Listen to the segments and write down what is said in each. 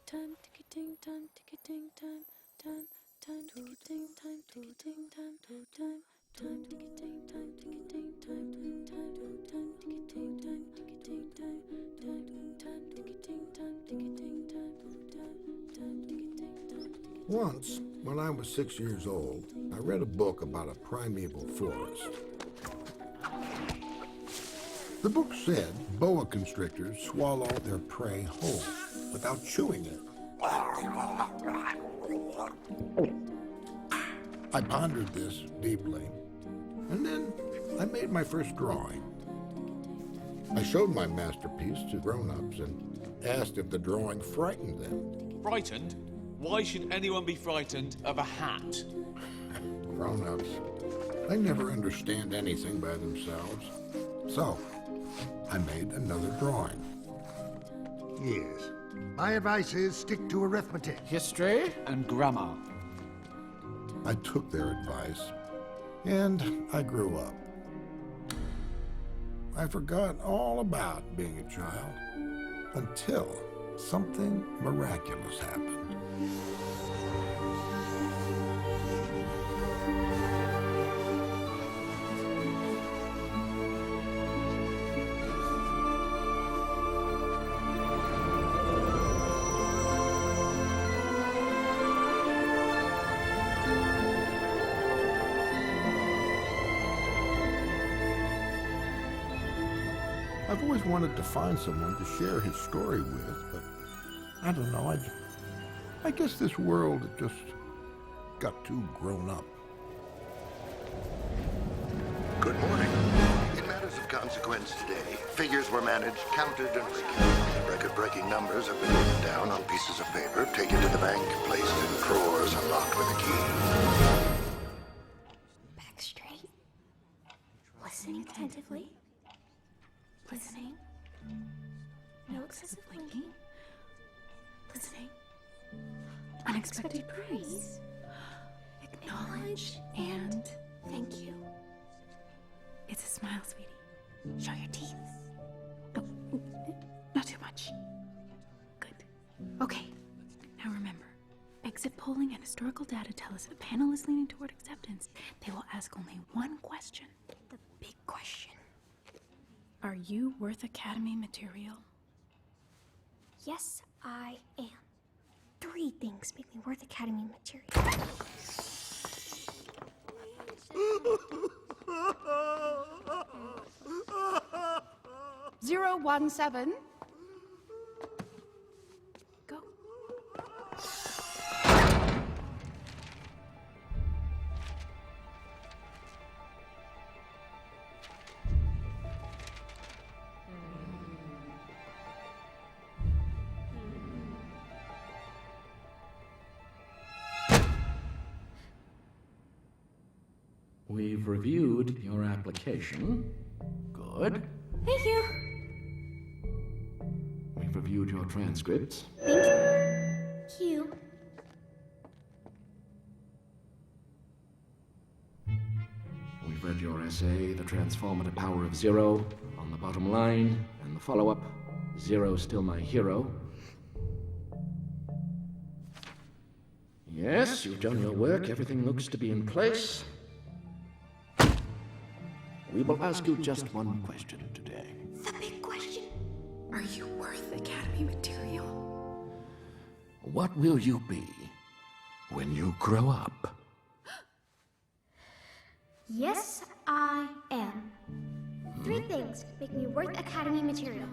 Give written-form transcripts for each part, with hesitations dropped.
Time ticketing, time ticketing, time ticketing, time ticketing, time ticketing, time ticketing, time ticketing, time ticketing, time ticketing, time ticketing. Once, when I was 6 years old, I read a book about a primeval forest. The book said boa constrictors swallow their prey whole without chewing it. I pondered this deeply, and then I made my first drawing. I showed my masterpiece to grown-ups and asked if the drawing frightened them. Frightened? Why should anyone be frightened of a hat? Grown-ups, they never understand anything by themselves. So, I made another drawing. Yes. My advice is stick to arithmetic. History and grammar. I took their advice, and I grew up. I forgot all about being a child until something miraculous happened. I've always wanted to find someone to share his story with, but I don't know, I guess this world just got too grown up. Good morning. In matters of consequence today, figures were managed, counted, and recorded. Record-breaking numbers have been written down on pieces of paper, taken to the bank, placed in drawers, unlocked with a key. Back straight. Listening attentively. Listening. No excessive blinking. Listening. Unexpected praise. Acknowledge and thank you. It's a smile, sweetie. Show your teeth. Oh, not too much. Good. Okay. Now remember, exit polling and historical data tell us the panel is leaning toward acceptance. They will ask only one question. The big question. Are you worth Academy material? Yes, I am. 3 things make me worth Academy material. 017. Go. We've reviewed your application. Good. Thank you. We've reviewed your transcripts. Thank you. We've read your essay, The Transformative Power of Zero, on the bottom line, and the follow-up, Zero Still My Hero. Yes, you've done your work. Everything looks to be in place. We will ask you just one question today. The big question. Are you worth Academy material? What will you be when you grow up? Yes, I am. 3 things make me worth Academy material.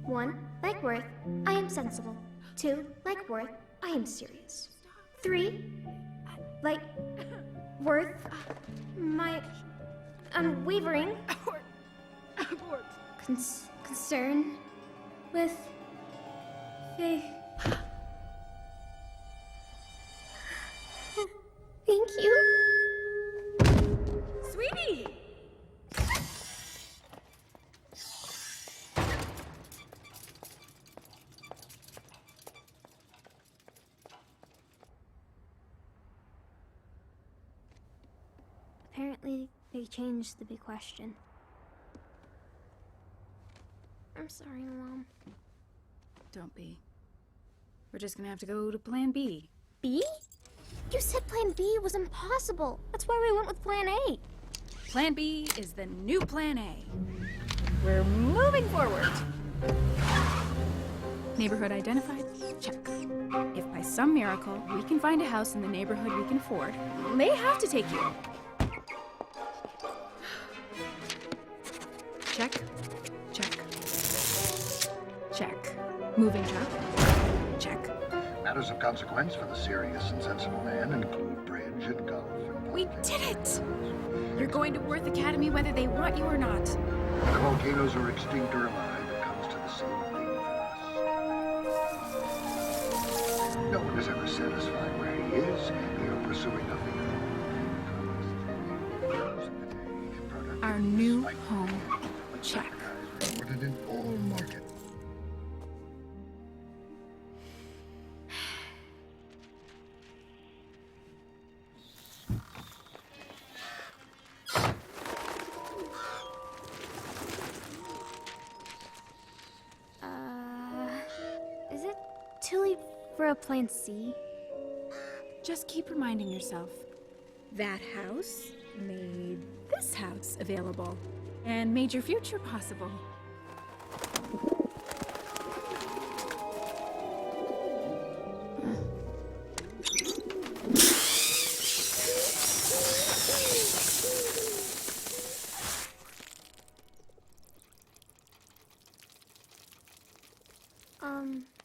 1, like Worth, I am sensible. 2, like Worth, I am serious. 3, like Worth, my unwavering concern with the... Thank you. Sweetie! Apparently, they changed the big question. I'm sorry, Mom. Don't be. We're just gonna have to go to Plan B. B? You said Plan B was impossible. That's why we went with Plan A. Plan B is the new Plan A. We're moving forward. Neighborhood identified? Check. If by some miracle we can find a house in the neighborhood we can afford, they have to take you. Check. Check. Check. Moving truck. Check. Matters of consequence for the serious and sensible man include bridge and golf and We politics. did it! You're going to Worth Academy whether they want you or not. Whether volcanoes are extinct or alive, it comes to the same thing for us. No one is ever satisfied where he is. They are pursuing nothing at all. Our new home. Check. Ordered in all market. Is it too late for a Plan C? Just keep reminding yourself. That house made this house available and made your future possible.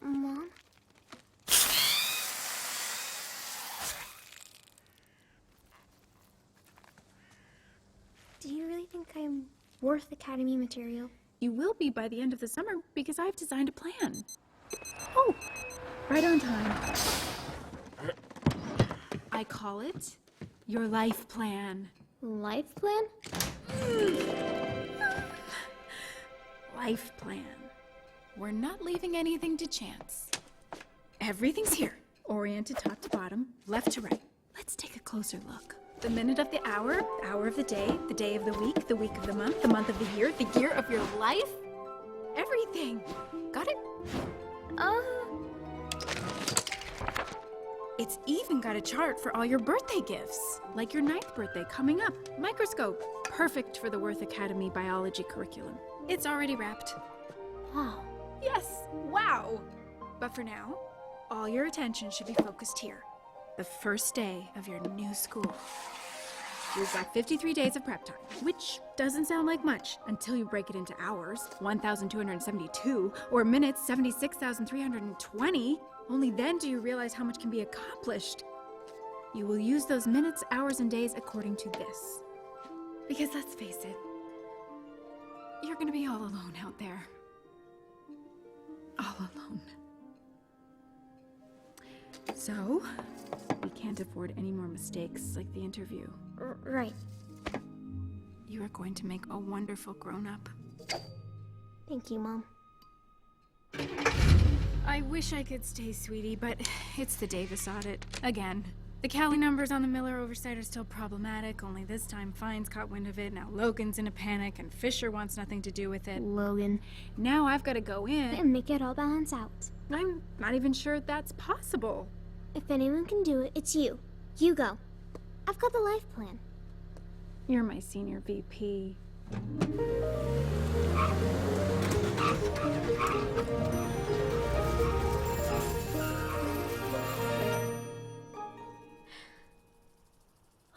Mom? Do you really think I'm worth Academy material? You will be by the end of the summer because I've designed a plan. Oh, right on time. I call it your life plan. Life plan? Life plan. We're not leaving anything to chance. Everything's here, oriented top to bottom, left to right. Let's take a closer look. The minute of the hour of the day of the week of the month of the year of your life. Everything. Got it? It's even got a chart for all your birthday gifts, like your 9th birthday coming up. Microscope, perfect for the Worth Academy biology curriculum. It's already wrapped. Wow. Yes, wow! But for now, all your attention should be focused here. The first day of your new school. We've got 53 days of prep time, which doesn't sound like much until you break it into hours, 1,272, or minutes, 76,320. Only then do you realize how much can be accomplished. You will use those minutes, hours, and days according to this. Because let's face it, you're gonna be all alone out there. All alone. So, we can't afford any more mistakes like the interview. Right. You are going to make a wonderful grown-up. Thank you, Mom. I wish I could stay, sweetie, but it's the Davis audit. Again. The Cali numbers on the Miller oversight are still problematic, only this time Fine's caught wind of it, now Logan's in a panic, and Fisher wants nothing to do with it. Logan. Now I've got to go in. And make it all balance out. I'm not even sure that's possible. If anyone can do it, it's you. You go. I've got the life plan. You're my senior VP.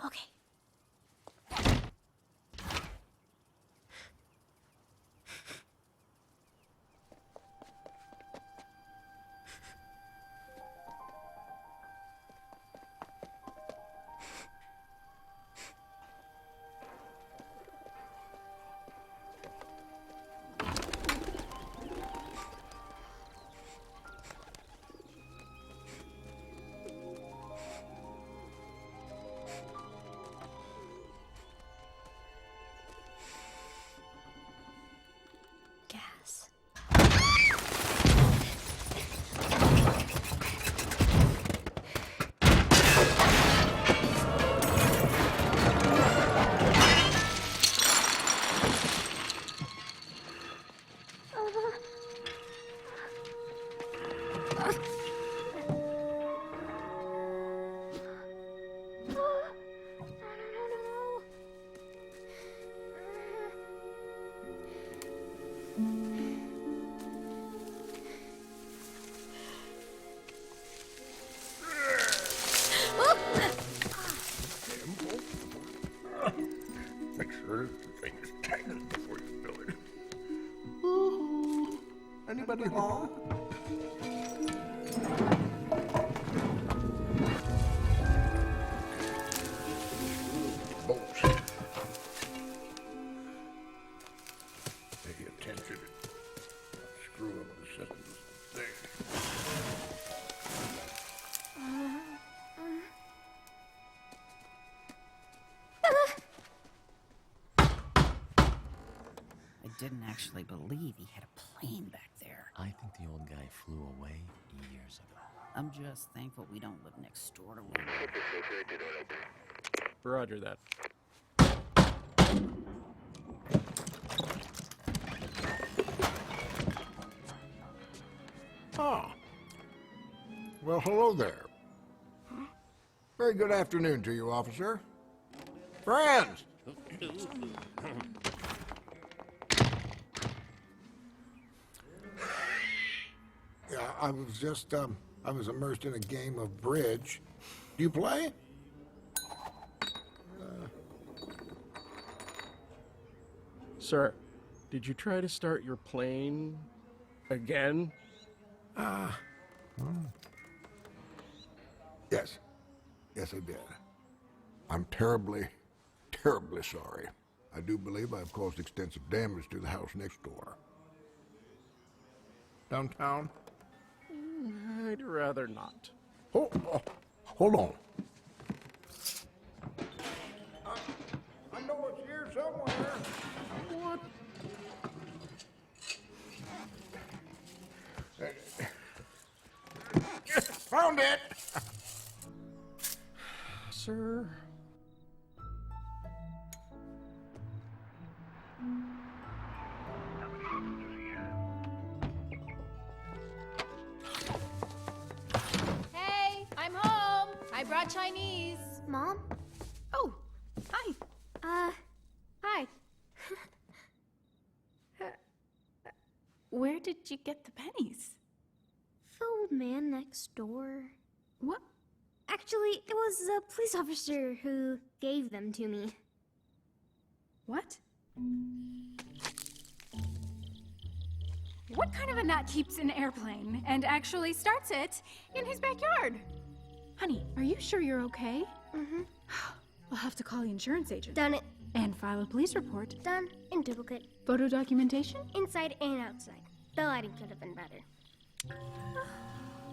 Okay. Anybody home? Bolts. Pay attention. Screw up the systems. There. I didn't actually believe he had a plane back there. I think the old guy flew away years ago. I'm just thankful we don't live next door to one. Roger that. Ah. Well, hello there. Very good afternoon to you, officer. Friends! Yeah, I was just, I was immersed in a game of bridge. Do you play? Sir, did you try to start your plane again? Yes. Yes, I did. I'm terribly, terribly sorry. I do believe I've caused extensive damage to the house next door. Downtown? I'd rather not. Hold on. I know it's here somewhere. What? Found it! Sir? Hey, I'm home. I brought Chinese. Mom? Oh, hi. Hi. Where did you get the pennies? The old man next door. What? Actually, it was a police officer who gave them to me. What? What kind of a nut keeps an airplane and actually starts it in his backyard? Honey, are you sure you're okay? Mm-hmm. I'll have to call the insurance agent. Done it. And file a police report. Done. In duplicate. Photo documentation? Inside and outside. The lighting could have been better.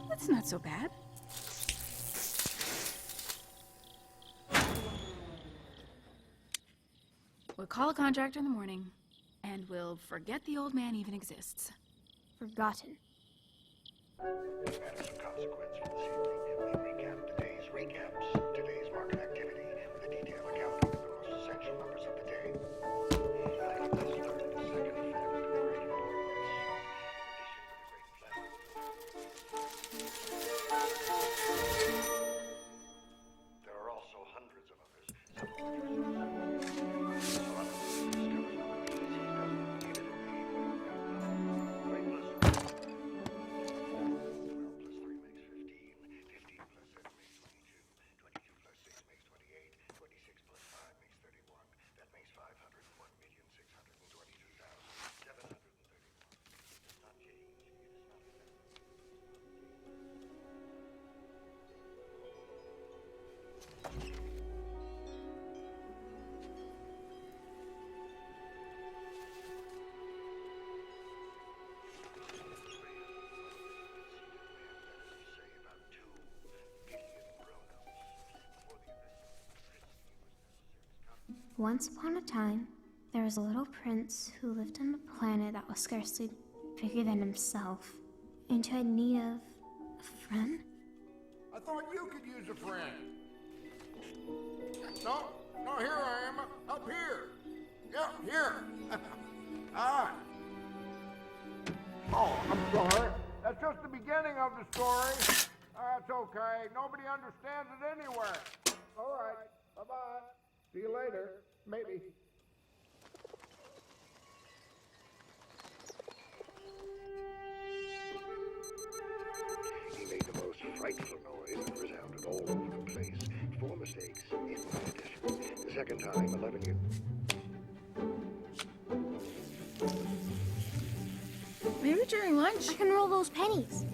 That's not so bad. We'll call a contractor in the morning, and we'll forget the old man even exists. Forgotten. Matters of consequence for this evening. We recap today's recaps, today's market activity, with a detailed accounting of the most essential numbers of the day. Let's start with the second fact of the great importance. In addition to the great flat. There are also hundreds of others. Once upon a time, there was a little prince who lived on a planet that was scarcely bigger than himself, and who had need of a friend. I thought you could use a friend. No, here I am, up here. Yeah, here. Ah. Oh, I'm sorry. That's just the beginning of the story. That's okay. Nobody understands it anywhere. All right. Bye-bye. See you later. Maybe. He made the most frightful noise and resounded all over the place. 4 mistakes in one edition. The second time, 11 years. Maybe during lunch lunch? I can roll those pennies.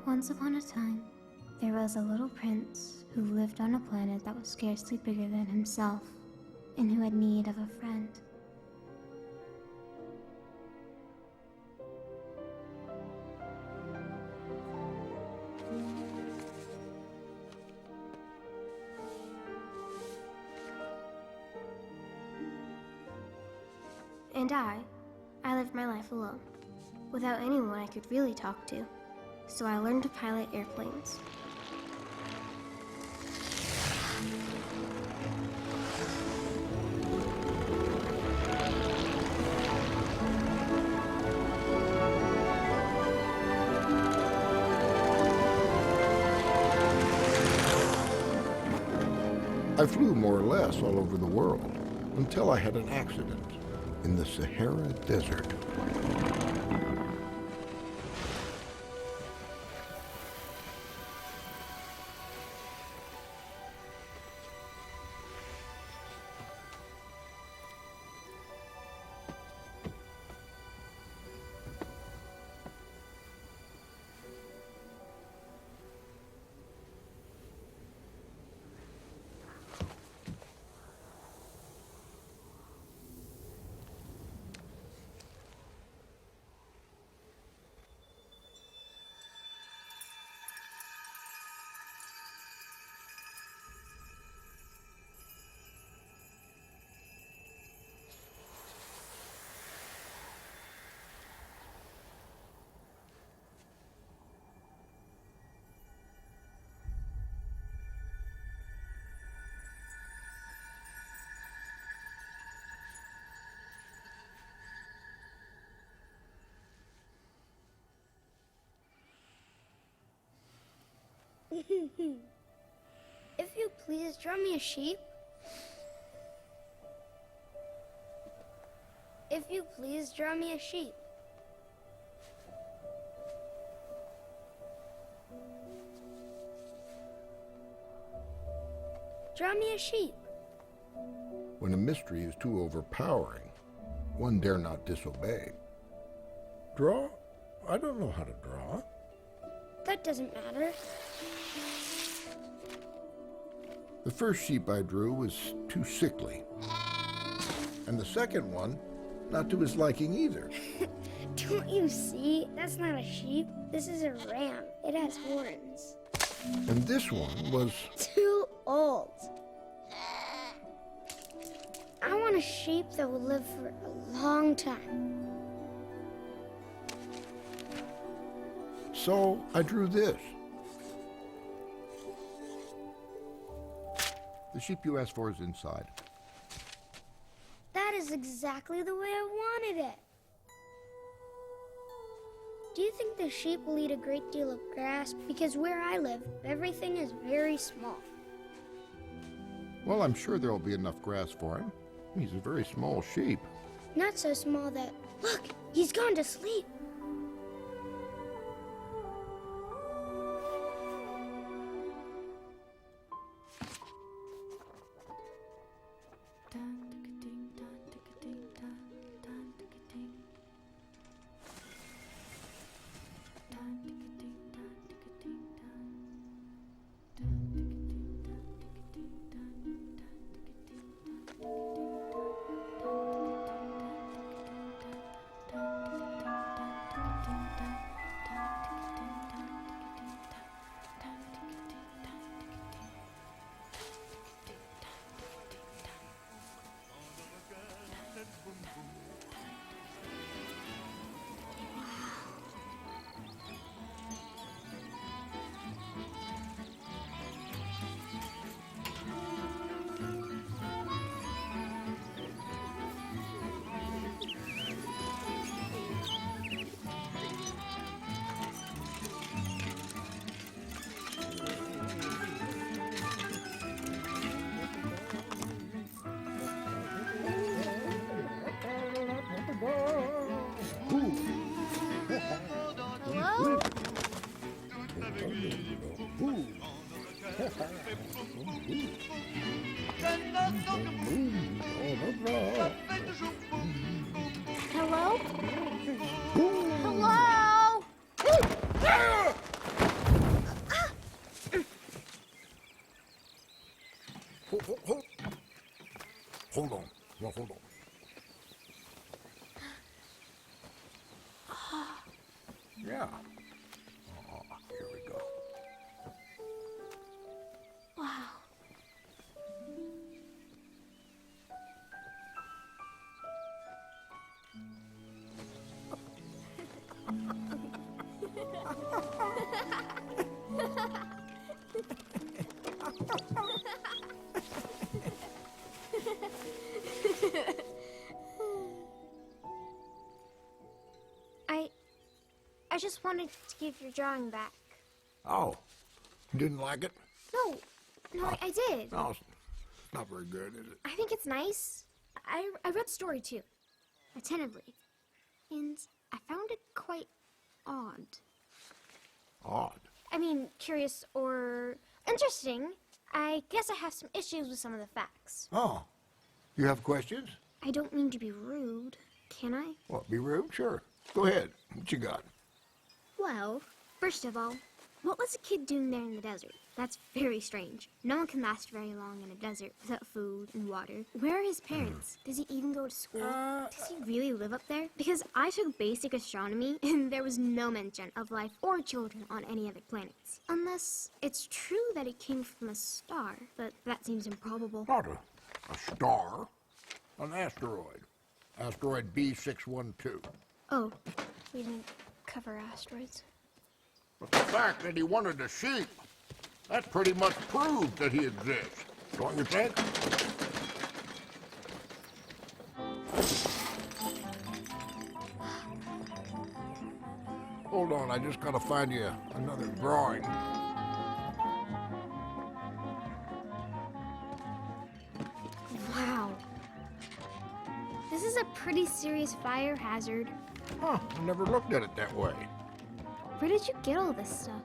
Once upon a time, there was a little prince who lived on a planet that was scarcely bigger than himself, and who had need of a friend. And I lived my life alone, without anyone I could really talk to. So I learned to pilot airplanes. I flew more or less all over the world until I had an accident in the Sahara Desert. If you please, draw me a sheep. If you please, draw me a sheep. Draw me a sheep. When a mystery is too overpowering, one dare not disobey. Draw? I don't know how to draw. That doesn't matter. The first sheep I drew was too sickly. And the second one, not to his liking either. Don't you see? That's not a sheep. This is a ram. It has horns. And this one was... Too old. I want a sheep that will live for a long time. So I drew this. The sheep you asked for is inside. That is exactly the way I wanted it. Do you think the sheep will eat a great deal of grass? Because where I live, everything is very small. Well, I'm sure there'll be enough grass for him. He's a very small sheep. Not so small that... Look, he's gone to sleep. Hello? Hello? Hello? Hold on. No, hold on. Yeah. Oh, here we go. Wow. I just wanted to give your drawing back. Oh, you didn't like it? No, I did. No, it's not very good, is it? I think it's nice. I read the story too, attentively, and I found it quite odd. Odd. I mean, curious or interesting. I guess I have some issues with some of the facts. Oh, you have questions? I don't mean to be rude, can I? What, be rude? Sure. Go ahead. What you got? Well, first of all, what was a kid doing there in the desert? That's very strange. No one can last very long in a desert without food and water. Where are his parents? Does he even go to school? Does he really live up there? Because I took basic astronomy and there was no mention of life or children on any other planets. Unless it's true that it came from a star, but that seems improbable. Not a star. An asteroid. Asteroid B612. Oh, we didn't cover asteroids. But the fact that he wanted a sheep, that pretty much proves that he exists. Don't you think? Hold on, I just gotta find you another drawing. Wow. This is a pretty serious fire hazard. Huh, I never looked at it that way. Where did you get all this stuff?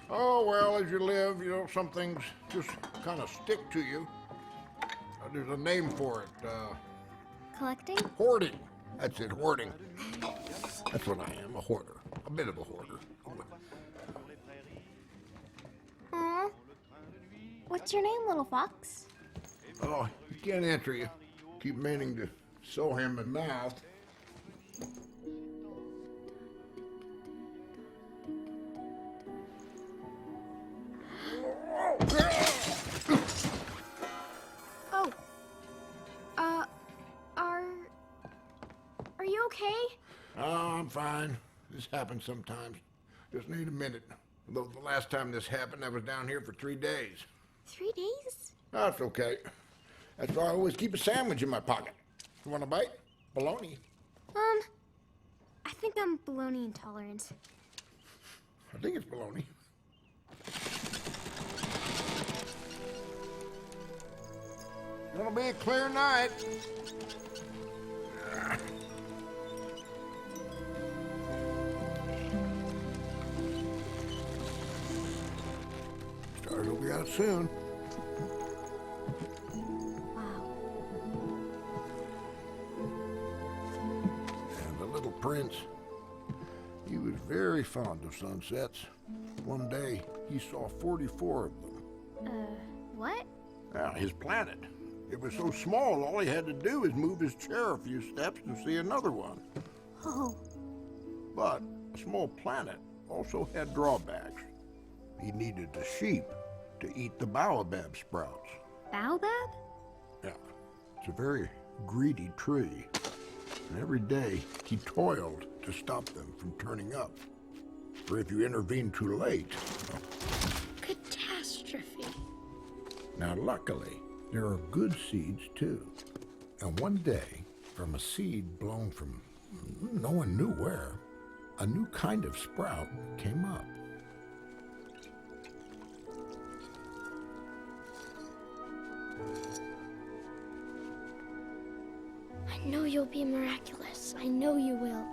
Oh, well, as you live, you know, some things just kind of stick to you. There's a name for it. Collecting? Hoarding. That's it, hoarding. That's what I am, a hoarder. A bit of a hoarder. Aw. What's your name, little fox? Oh, you can't answer you. Keep meaning to sew him in mouth. Oh. Are you okay? Oh, I'm fine. This happens sometimes. Just need a minute. Although the last time this happened, I was down here for 3 days. 3 days? That's okay. That's why I always keep a sandwich in my pocket. You want a bite? Bologna. I think I'm bologna intolerant. I think it's bologna. Gonna be a clear night. Stars will be out soon. Wow. And the little prince, he was very fond of sunsets. One day, he saw 44 of them. What? Now, his planet. It was so small, all he had to do is move his chair a few steps to see another one. Oh. But a small planet also had drawbacks. He needed the sheep to eat the baobab sprouts. Baobab? Yeah, it's a very greedy tree. And every day, he toiled to stop them from turning up. For if you intervene too late... Catastrophe. Now, luckily, there are good seeds, too. And one day, from a seed blown from no one knew where, a new kind of sprout came up. I know you'll be miraculous. I know you will.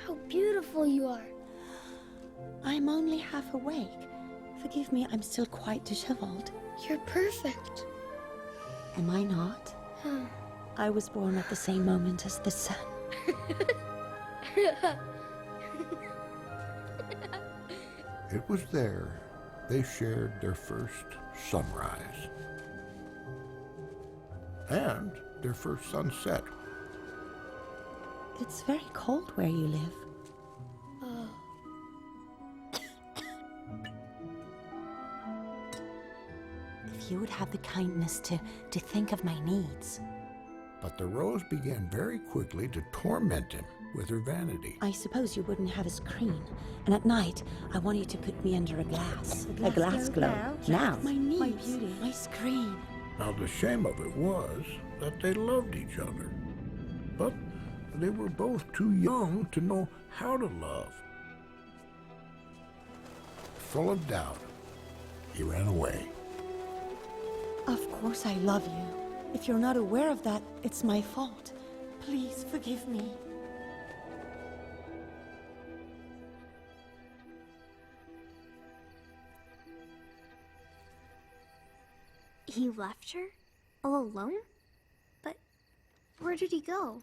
How beautiful you are. I'm only half awake. Forgive me, I'm still quite disheveled. You're perfect. Am I not? I was born at the same moment as the sun. It was there they shared their first sunrise and their first sunset. It's very cold where you live. If you would have the kindness to think of my needs. But the rose began very quickly to torment him with her vanity. I suppose you wouldn't have a screen. And at night, I want you to put me under a glass. A glass globe. Now. My needs. My beauty. My screen. Now, the shame of it was that they loved each other. But they were both too young to know how to love. Full of doubt, he ran away. Of course I love you. If you're not aware of that, it's my fault. Please forgive me. He left her? All alone? But where did he go?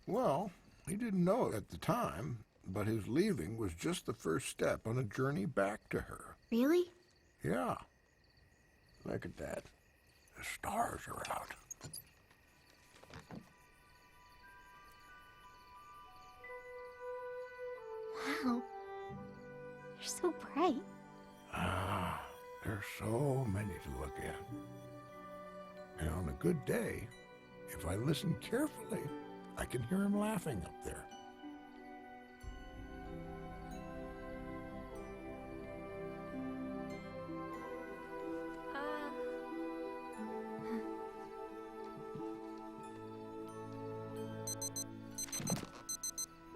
Well, he didn't know it at the time, but his leaving was just the first step on a journey back to her. Really? Yeah. Look at that. The stars are out. Wow. You're so bright. Ah, there's so many to look at. And on a good day, if I listen carefully, I can hear him laughing up there.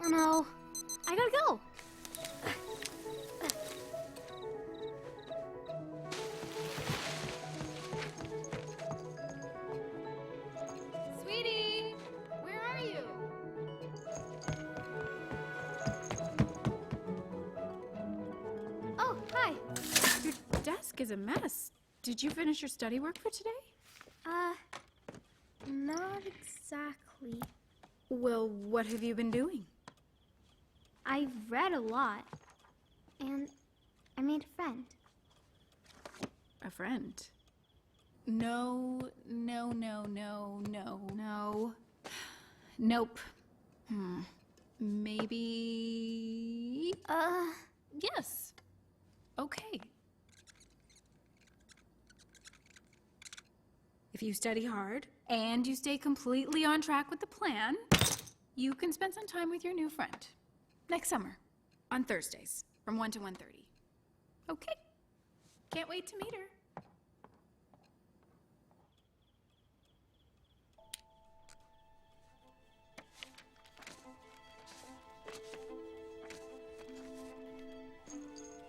Oh no. I gotta go. Sweetie, where are you? desk is a mess. Did you finish your study work for today? Not exactly. Well, what have you been doing? I've read a lot. And I made a friend. A friend? No, no, no, no, no, no. Nope. Maybe... Yes. Okay. If you study hard, and you stay completely on track with the plan, you can spend some time with your new friend. Next summer. On Thursdays, from 1 to 1:30. Okay. Can't wait to meet her.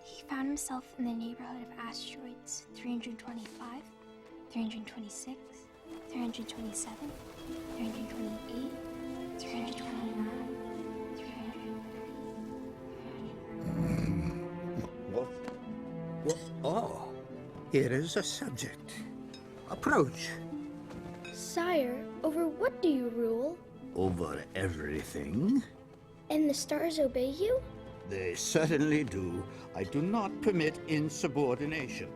He found himself in the neighborhood of asteroids 325, 326, 327, 328, 329, 330. Oh, here is a subject. Approach. Sire, over what do you rule? Over everything. And the stars obey you? They certainly do. I do not permit insubordination.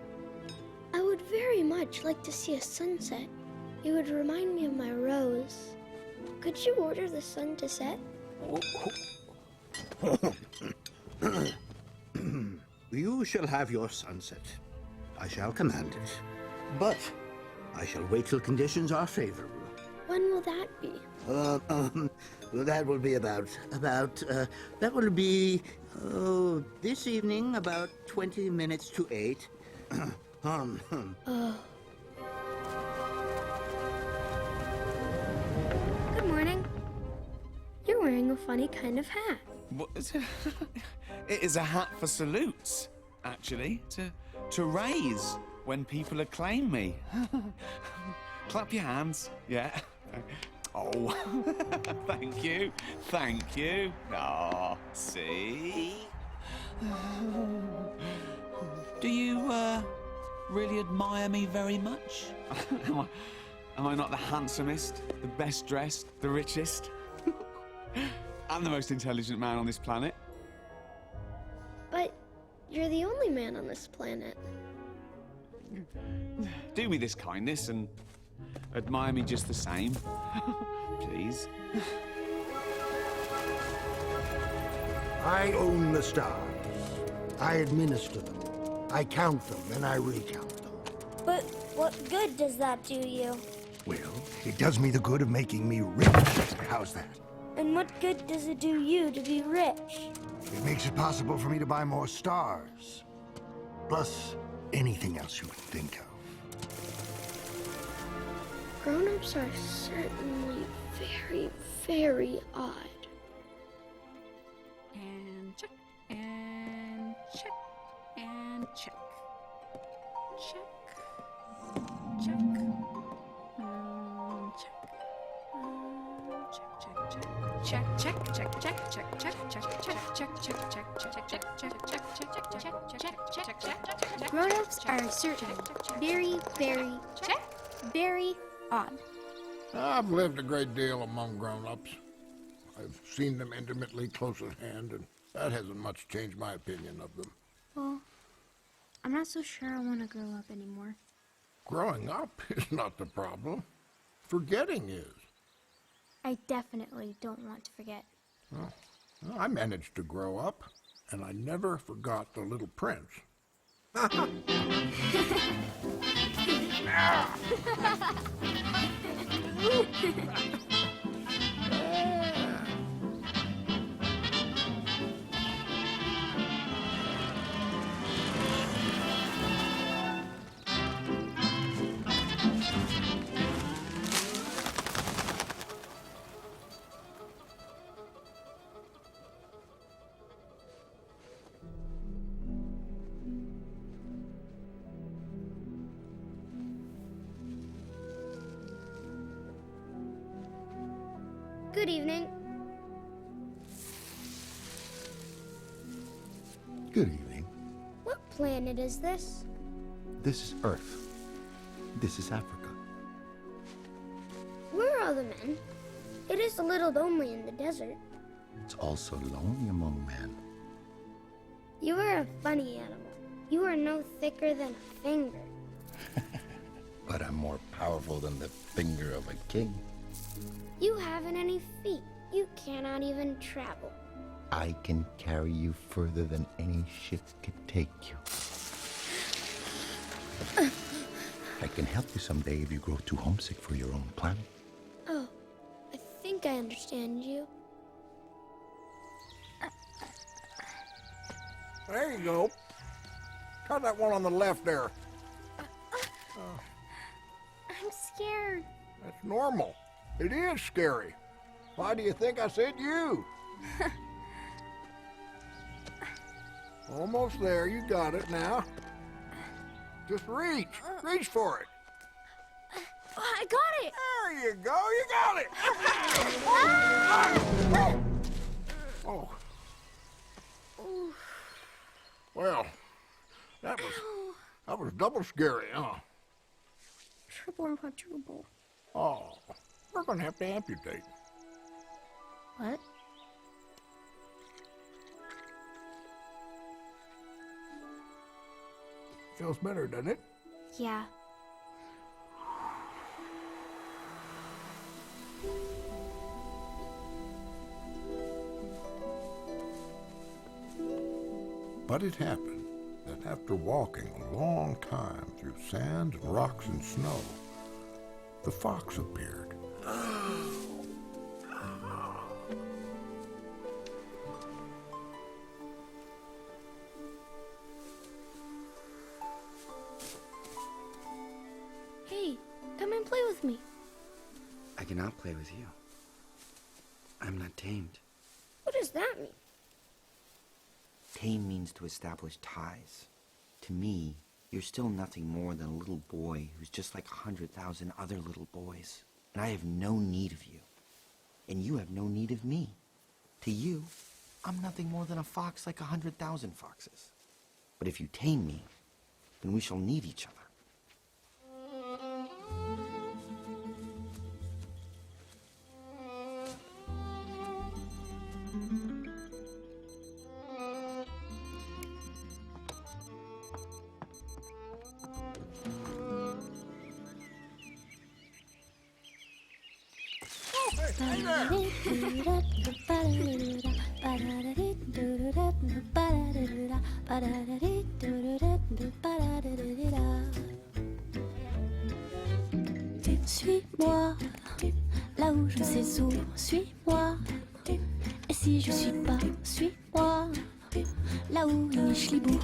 I would very much like to see a sunset. It would remind me of my rose. Could you order the sun to set? You shall have your sunset. I shall command it. But I shall wait till conditions are favorable. When will that be? That will be that will be, this evening about 20 minutes to 8. Good morning. You're wearing a funny kind of hat. What is it? It is a hat for salutes, actually, to raise when people acclaim me. Clap your hands, yeah. Oh, thank you, thank you. Oh, see? Do you, really admire me very much? Am I not the handsomest, the best dressed, the richest? I'm the most intelligent man on this planet. But you're the only man on this planet. Do me this kindness and admire me just the same. Please. I own the stars. I administer them. I count them and I recount them. But what good does that do you? Well, it does me the good of making me rich. How's that? And what good does it do you to be rich? It makes it possible for me to buy more stars. Plus, anything else you can think of. Grown-ups are certainly very, very odd. And check, and check, and check. Check. Check. Check. Check, check, check, check, check, check, check, check, check, check, check, check, check. Grown-ups are certainly very, very odd. I've lived a great deal among grown-ups. I've seen them intimately close at hand, and that hasn't much changed my opinion of them. Well, I'm not so sure I want to grow up anymore. Growing up is not the problem. Forgetting is. I definitely don't want to forget. Well, I managed to grow up, and I never forgot the little prince. Good evening. Good evening. What planet is this? This is Earth. This is Africa. Where are the men? It is a little lonely in the desert. It's also lonely among men. You are a funny animal. You are no thicker than a finger. But I'm more powerful than the finger of a king. You haven't any feet. You cannot even travel. I can carry you further than any ship could take you. I can help you someday if you grow too homesick for your own planet. Oh, I think I understand you. There you go. Try that one on the left there. I'm scared. That's normal. It is scary. Why do you think I said you? Almost there. You got it now. Just reach. Reach for it. I got it. There you go. You got it. Oh. Well, that was double scary, huh? Triple and quadruple. Oh, we're gonna have to amputate. What? Feels better, doesn't it? Yeah. But it happened that after walking a long time through sand and rocks and snow, the fox appeared. Hey, come and play with me. I cannot play with you. I'm not tamed. What does that mean? Tame means to establish ties. To me, you're still nothing more than a little boy who's just like 100,000 other little boys. And I have no need of you. And you have no need of me. To you, I'm nothing more than a fox like 100,000 foxes. But if you tame me, then we shall need each other. Hey there! Suis-moi, là où je sais où, suis-moi. Et si je suis pas, suis-moi, là où il Schlibou.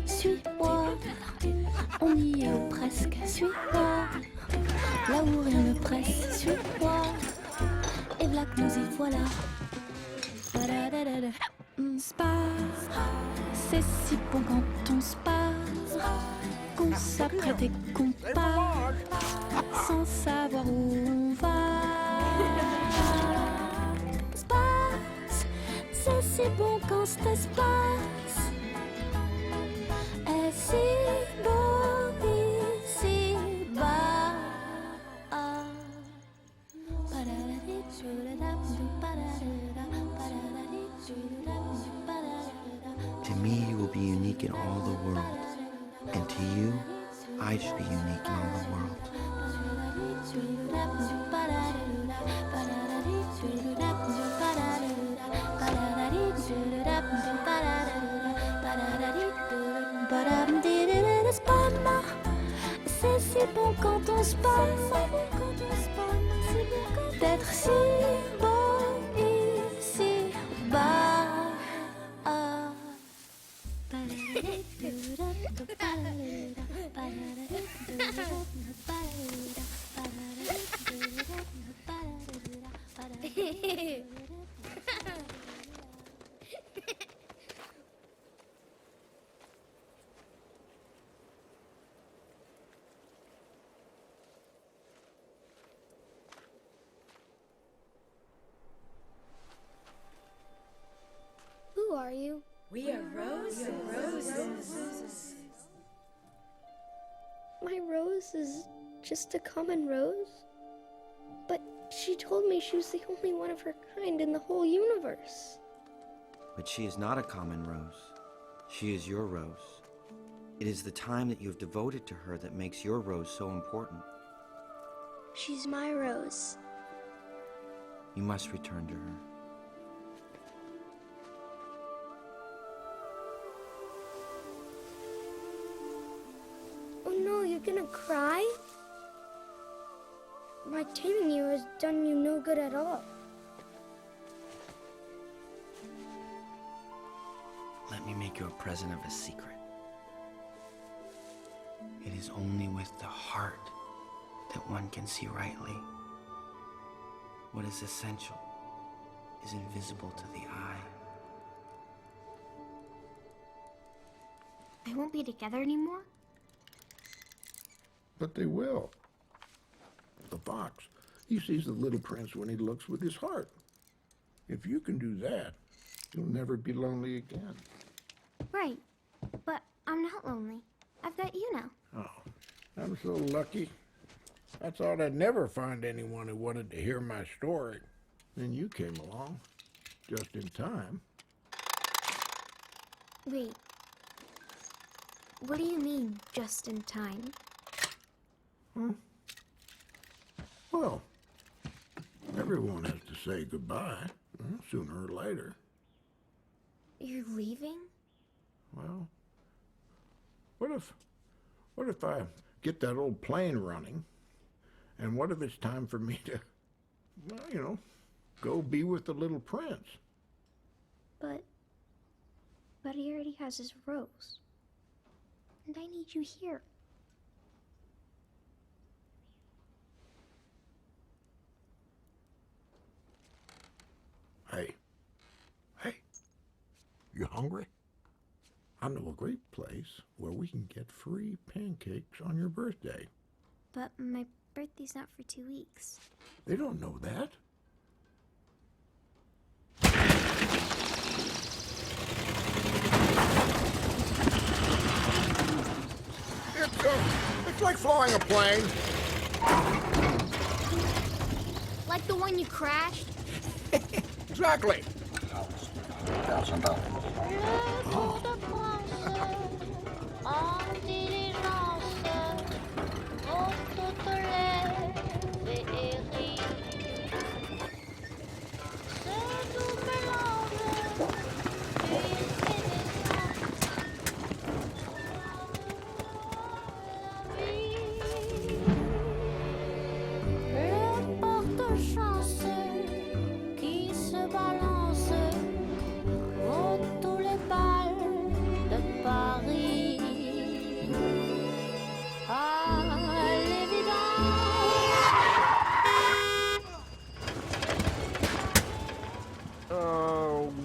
Suis-moi, on y est presque, suis-moi. Là où rien ne presse, suis-moi. Et v'là que nous y voilà. Space, c'est si bon quand on se passe, qu'on s'apprête et qu'on part, sans savoir où on va. Space, c'est si bon quand cet espace est si beau ici-bas. To me, you will be unique in all the world. And to you, I should be unique in all the world. C'est si bon quand on se passe, d'être si beau ici-bas. Who are you? We are Rose My rose is just a common rose? But she told me she was the only one of her kind in the whole universe. But she is not a common rose. She is your rose. It is the time that you have devoted to her that makes your rose so important. She's my rose. You must return to her. Oh no, you're gonna cry? My taming you has done you no good at all. Let me make you a present of a secret. It is only with the heart that one can see rightly. What is essential is invisible to the eye. They won't be together anymore? But they will. The fox, he sees the little prince when he looks with his heart. If you can do that, you'll never be lonely again. Right. But I'm not lonely. I've got you now. Oh, I'm so lucky. I thought I'd never find anyone who wanted to hear my story. Then you came along, just in time. Wait. What do you mean, just in time? Well, everyone has to say goodbye, sooner or later. You're leaving? Well, what if I get that old plane running, and what if it's time for me to, well, go be with the little prince? But he already has his rose. And I need you here. Hey, you hungry? I know a great place where we can get free pancakes on your birthday. But my birthday's not for 2 weeks. They don't know that. It's like flying a plane. Like the one you crashed? Exactly.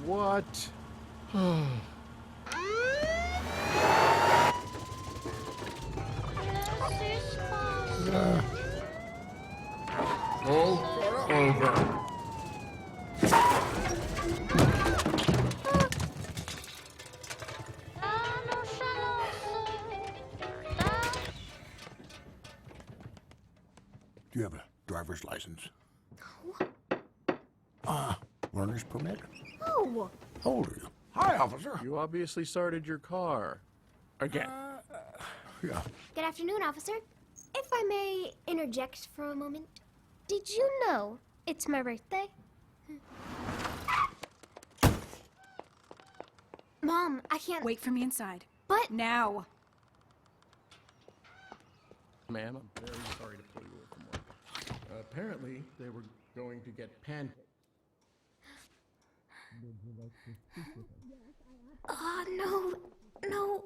What? All over. Do you have a driver's license? No. Learner's permit? No. How old are you? Hi, officer. You obviously started your car. Again. Yeah. Good afternoon, officer. If I may interject for a moment, did you know it's my birthday? Mom, I can't... Wait for me inside. But... Now. Ma'am, I'm very sorry to pull you away from work. Apparently, they were going to get pancakes. Oh, no. No.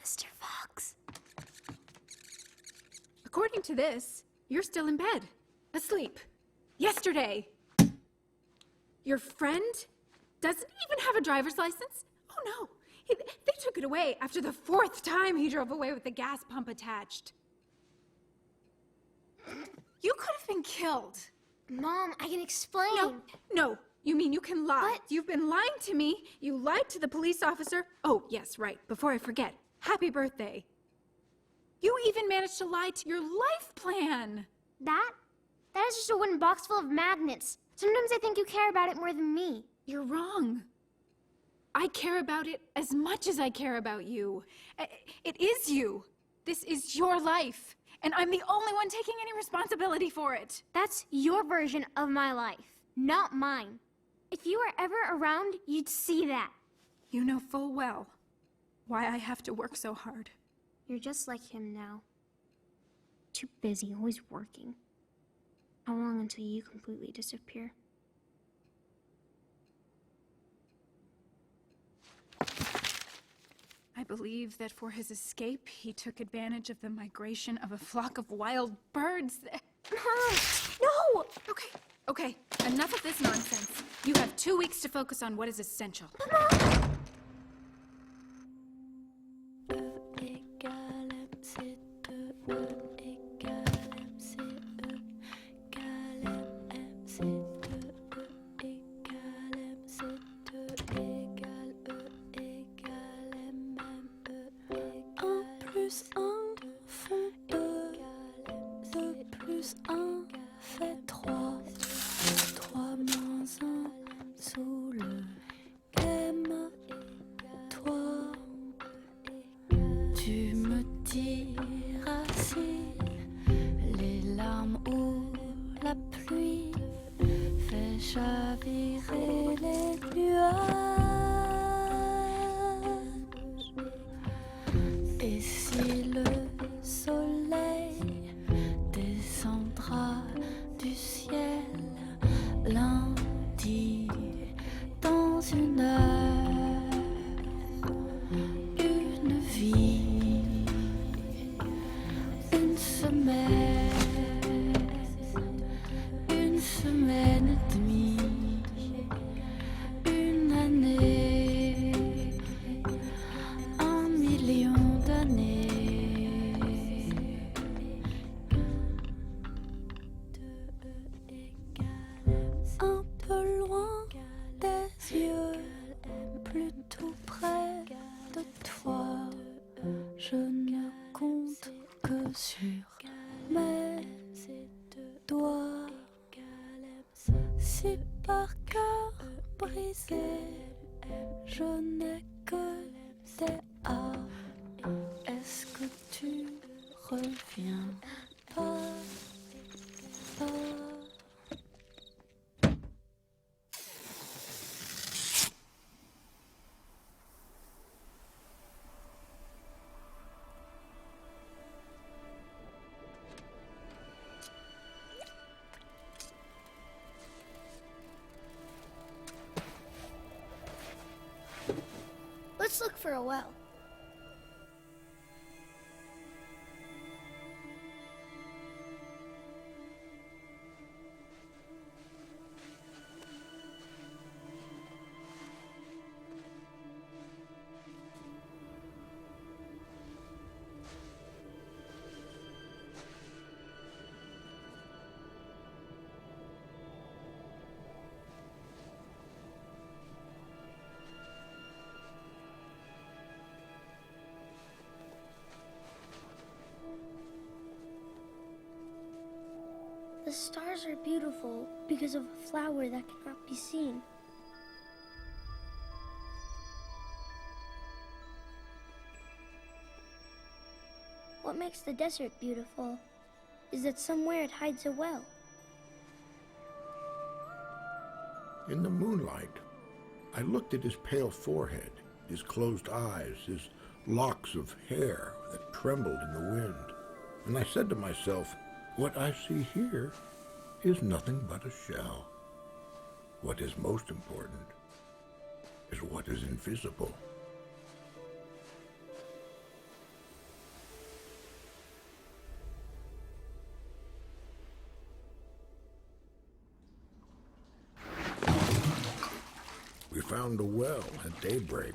Mr. Fox. According to this, you're still in bed, asleep. Yesterday. Your friend doesn't even have a driver's license? Oh no, they took it away after the 4th time he drove away with the gas pump attached. killed. Mom, I can explain. No. You mean you can lie? What? You've been lying to me. You lied to the police officer. Oh, yes, right. Before I forget, happy birthday. You even managed to lie to your life plan. That is just a wooden box full of magnets. Sometimes I think you care about it more than me. You're wrong. I care about it as much as I care about you. It is you. This is your life. And I'm the only one taking any responsibility for it. That's your version of my life, not mine. If you were ever around, you'd see that. You know full well why I have to work so hard. You're just like him now. Too busy, always working. How long until you completely disappear? I believe that for his escape, he took advantage of the migration of a flock of wild birds. Mom! No! Okay, enough of this nonsense. You have 2 weeks to focus on what is essential. Let's look for a well. The stars are beautiful because of a flower that cannot be seen. What makes the desert beautiful is that somewhere it hides a well. In the moonlight, I looked at his pale forehead, his closed eyes, his locks of hair that trembled in the wind, and I said to myself, what I see here is nothing but a shell. What is most important is what is invisible. We found a well at daybreak.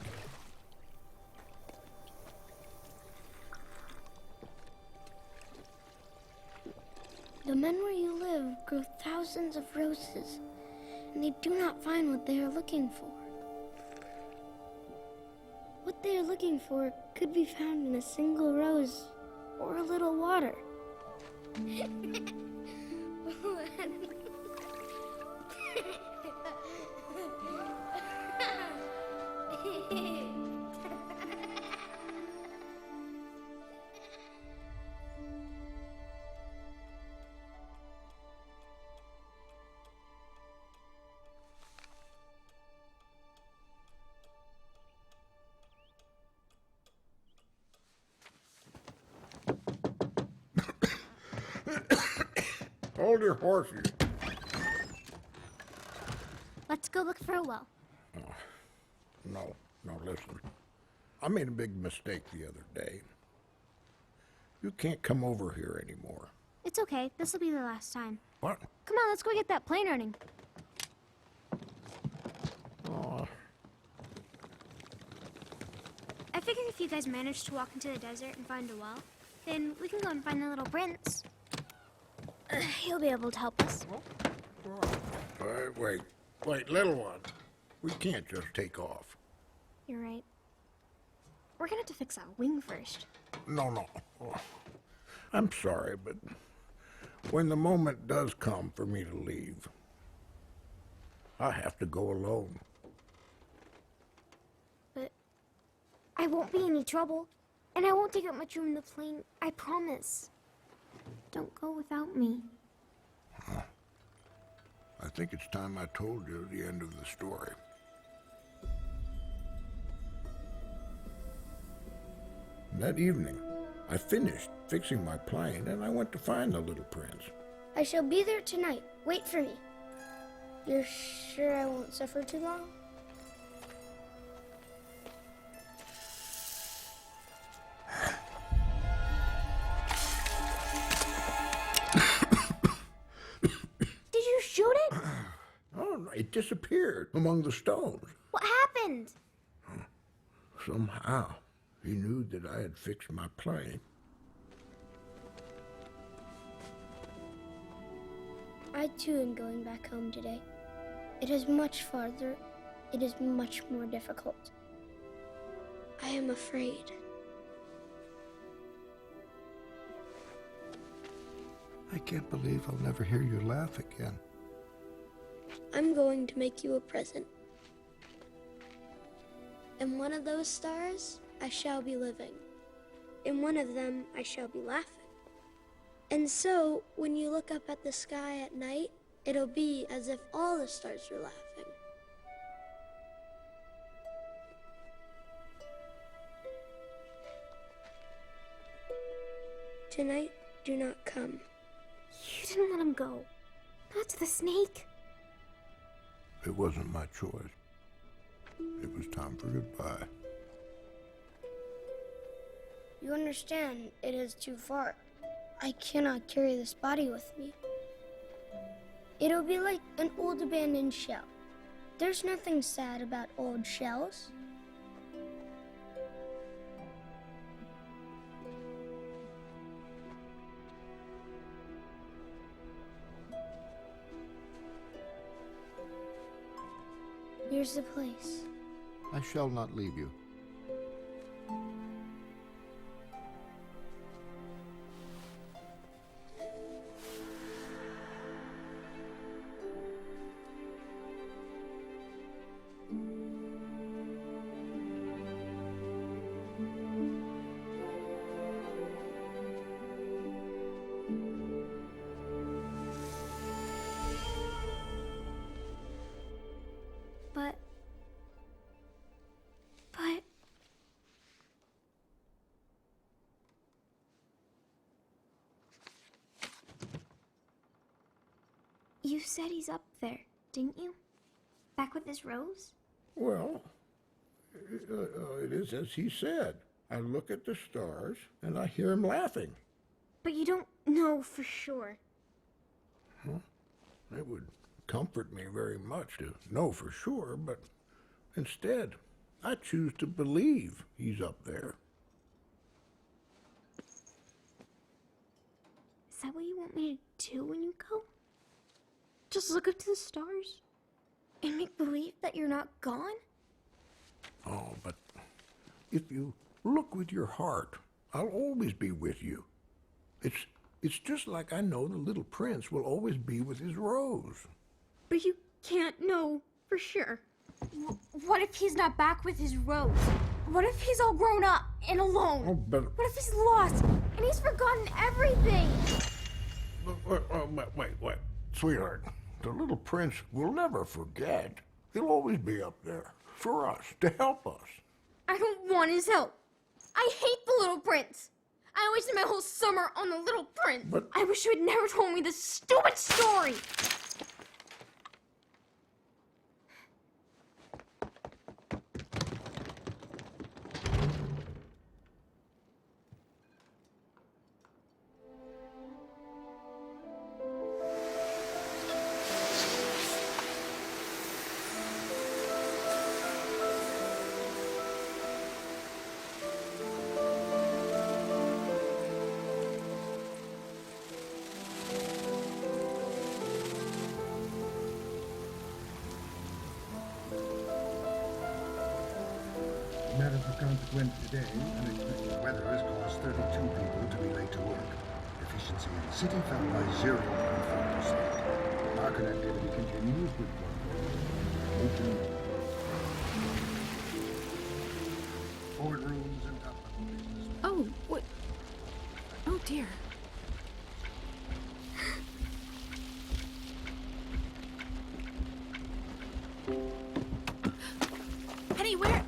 The men where you live grow thousands of roses, and they do not find what they are looking for. What they are looking for could be found in a single rose or a little water. Hold your horses. Let's go look for a well. No, listen. I made a big mistake the other day. You can't come over here anymore. It's okay. This will be the last time. What? Come on, let's go get that plane running. Oh, I figured if you guys manage to walk into the desert and find a well, then we can go and find the little prince. He'll be able to help us. wait, little one. We can't just take off. You're right. We're gonna have to fix that wing first. No. Oh, I'm sorry, but when the moment does come for me to leave, I have to go alone. But I won't be any trouble, and I won't take up much room in the plane. I promise. Don't go without me. I think it's time I told you the end of the story. That evening, I finished fixing my plane and I went to find the little prince. I shall be there tonight. Wait for me. You're sure I won't suffer too long? Did you shoot it? Oh, it disappeared among the stones. What happened? Somehow, he knew that I had fixed my plane. I too am going back home today. It is much farther. It is much more difficult. I am afraid. I can't believe I'll never hear you laugh again. I'm going to make you a present. In one of those stars, I shall be living. In one of them, I shall be laughing. And so, when you look up at the sky at night, it'll be as if all the stars were laughing. Tonight, do not come. You didn't let him go. Not to the snake. It wasn't my choice. It was time for goodbye. You understand, it is too far. I cannot carry this body with me. It'll be like an old abandoned shell. There's nothing sad about old shells. Here's the place. I shall not leave you. But... You said he's up there, didn't you? Back with his rose? Well, it is as he said. I look at the stars and I hear him laughing. But you don't know for sure. Huh? It would comfort me very much to know for sure, but instead, I choose to believe he's up there. that what you want me to do when you go? Just look up to the stars? And make believe that you're not gone? Oh, but if you look with your heart, I'll always be with you. It's just like I know the little prince will always be with his rose. But you can't know for sure. What if he's not back with his rose? What if he's all grown up and alone? Oh, but... What if he's lost and he's forgotten everything? Wait. Sweetheart, the little prince will never forget. He'll always be up there for us, to help us. I don't want his help. I hate the little prince. I wasted my whole summer on the little prince. But... I wish you had never told me this stupid story. Matters of consequence today, unexpected weather has caused 32 people to be late to work. Efficiency in the city fell by 0.4%. Our connectivity continues with open boardrooms and top-level business. Oh, what? Oh, dear. Penny, where?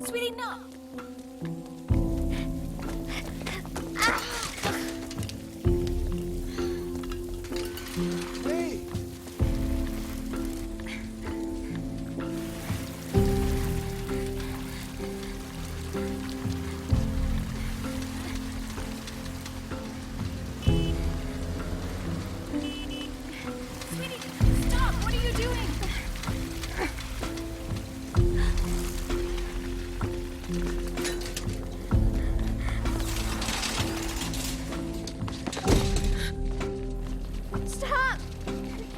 Sweetie, no! Hey! Sweetie, stop! What are you doing? Stop!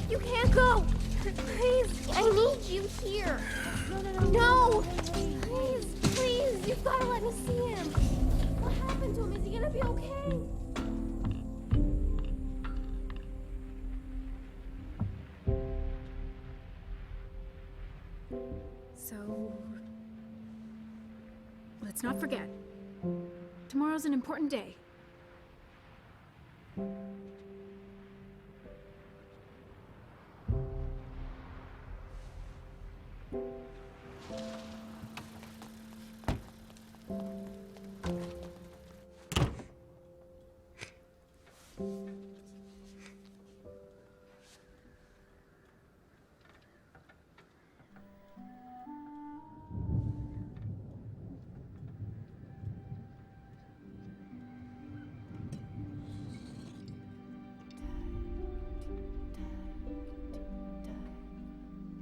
You can't go! Please, I need you here. No! Please, you've got to let me see him. What happened to him? Is he gonna be okay? So, let's not forget. Tomorrow's an important day.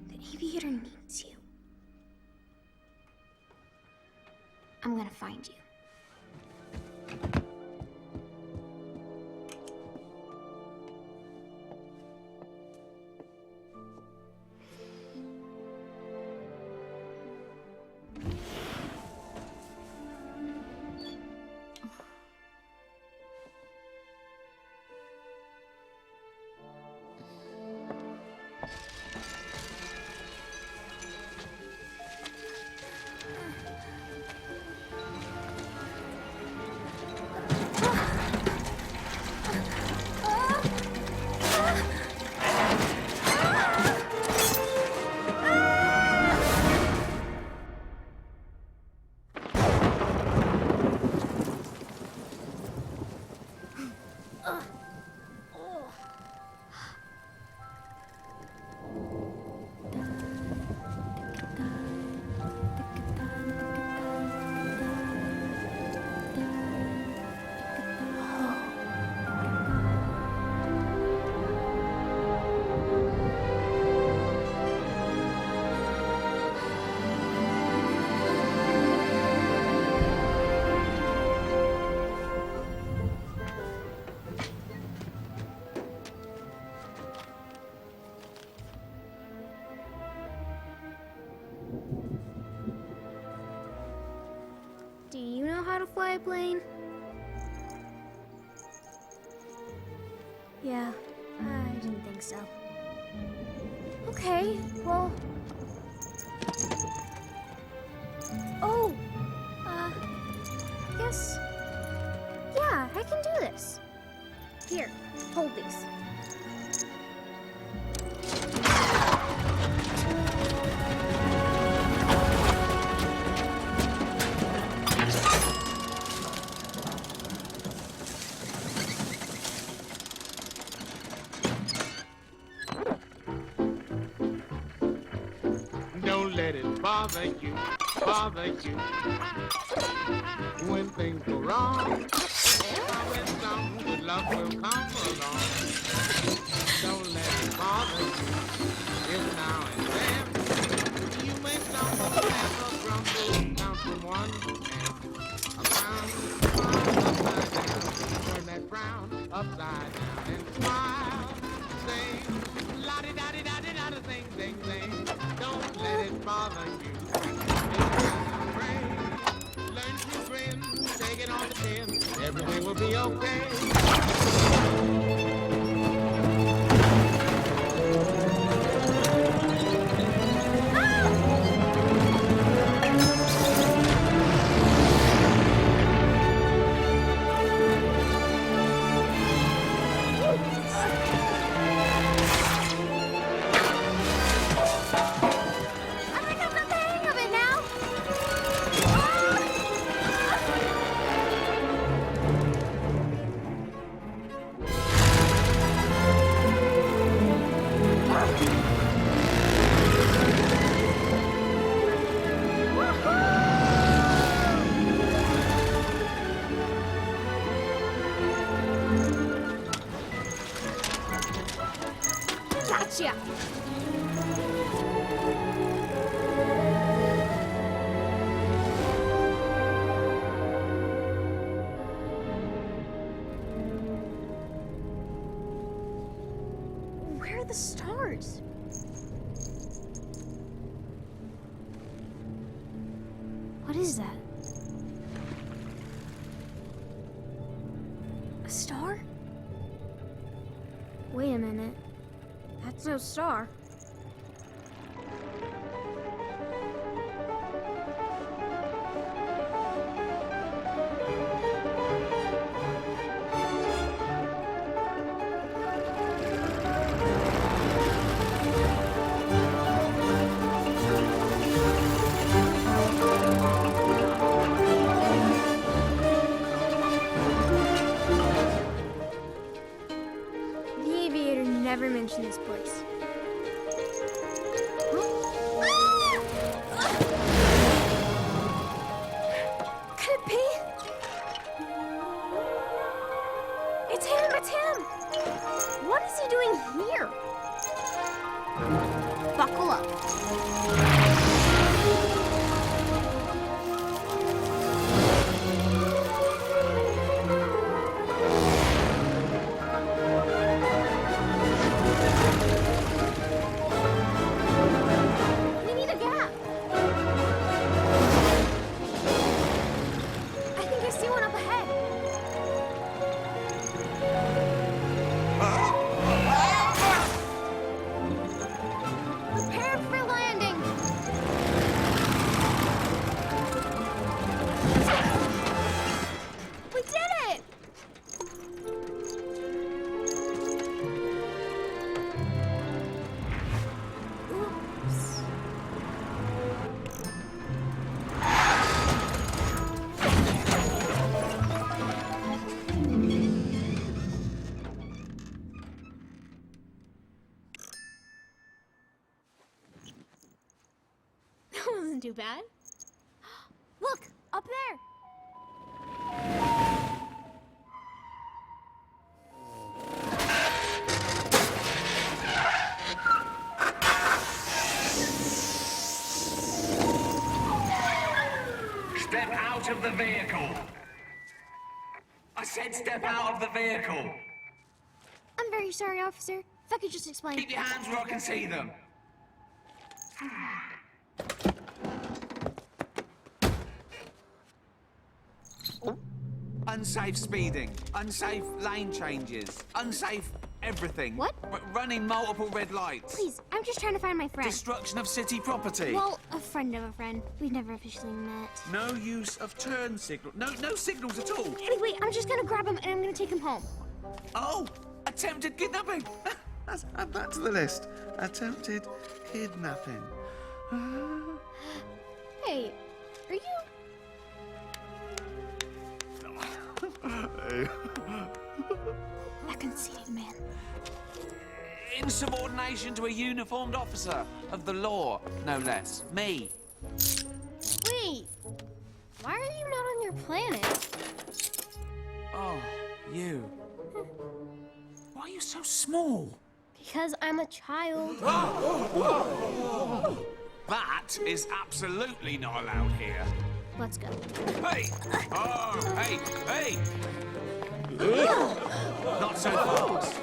The aviator needs you. I'm gonna find you. fly a plane? Yeah, I didn't think so. Okay, well... Oh! I guess... Yeah, I can do this. Here, hold these. Don't let it bother you, bother you. When things go wrong, always some good luck will come along. Don't let it bother you. If now and then you may stumble and have a grumble, count from 1 to 10. A frown, upside down. Turn that frown upside down and smile. Sing, la-di-da-di-da-di-da, sing, sing, sing. Don't let it bother you. Learn to grin, take it on the chin. Everything will be okay. Gotcha! Where are the stars? What is that? A star? Wait a minute. That's no star. The aviator never mentioned this place. Could it be? It's him! It's him! What is he doing here? Buckle up. We need a gap. I think I see one up ahead. Prepare for landing. We did it! Oops. That wasn't too bad. Look, up there. Step out of the vehicle. I said step out of the vehicle. I'm very sorry, officer. If I could just explain. Keep your hands where I can see them. Unsafe speeding, unsafe lane changes, unsafe everything. What? Running multiple red lights. Please, I'm just trying to find my friend. Destruction of city property. Well, a friend of a friend. We've never officially met. No use of turn signal. No signals at all. Anyway, I'm just gonna grab him and I'm gonna take him home. Oh, attempted kidnapping. Let's add that to the list. Attempted kidnapping. Hey, are you... A conceited man. Insubordination to a uniformed officer of the law, no less. Me. Wait, why are you not on your planet? Oh, you. Why are you so small? Because I'm a child. That is absolutely not allowed here. Let's go. Hey! Oh, hey, hey! Not so fast.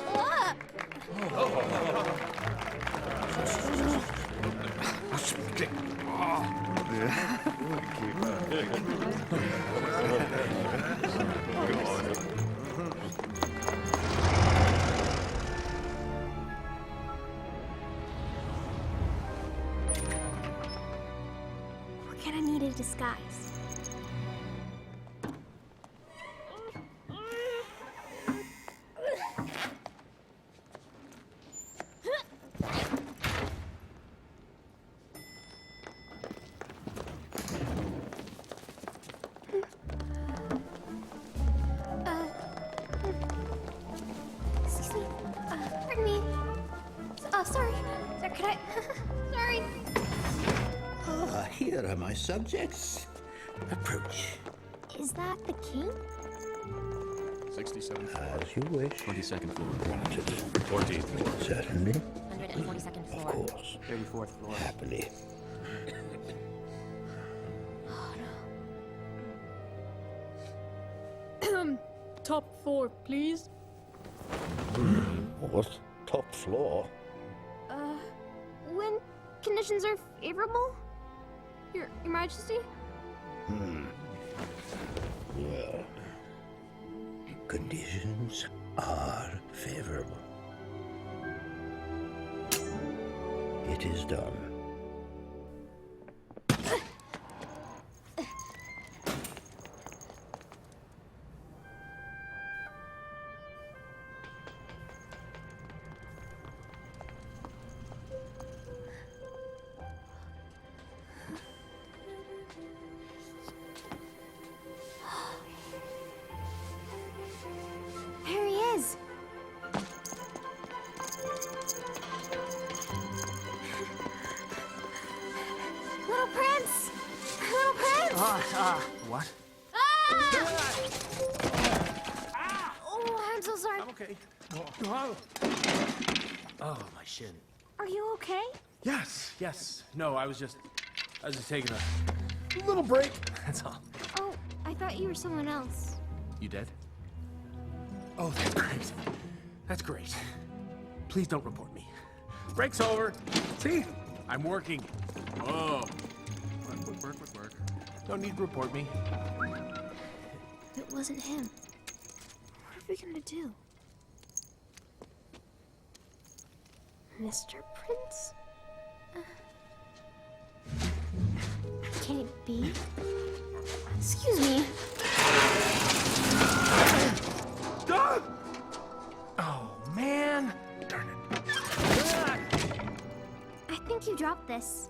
What can I need a disguise? Excuse me. Pardon me. Oh, sorry. Sorry, could I... Sorry. Ah, here are my subjects. Approach. Is that the king? 67th floor. As you wish. 22nd floor. 14th floor. Certainly. 142nd floor. Of course. 34th floor. Happily. Top 4, please. What? Top floor? When conditions are favorable? Your Majesty? Well, conditions are favorable. It is done. There he is. Little Prince! Little Prince! What? Ah! Oh, I'm so sorry. I'm okay. Oh, my shin. Are you okay? Yes. No, I was just taking a little break. That's all. Oh, I thought you were someone else. You dead? Oh, that's great. That's great. Please don't report me. Break's over. See? I'm working. Oh. Work. Don't need to report me. It wasn't him. What are we gonna do? Mr. Prince? Can it be? Excuse me. Oh, man. Darn it. I think you dropped this.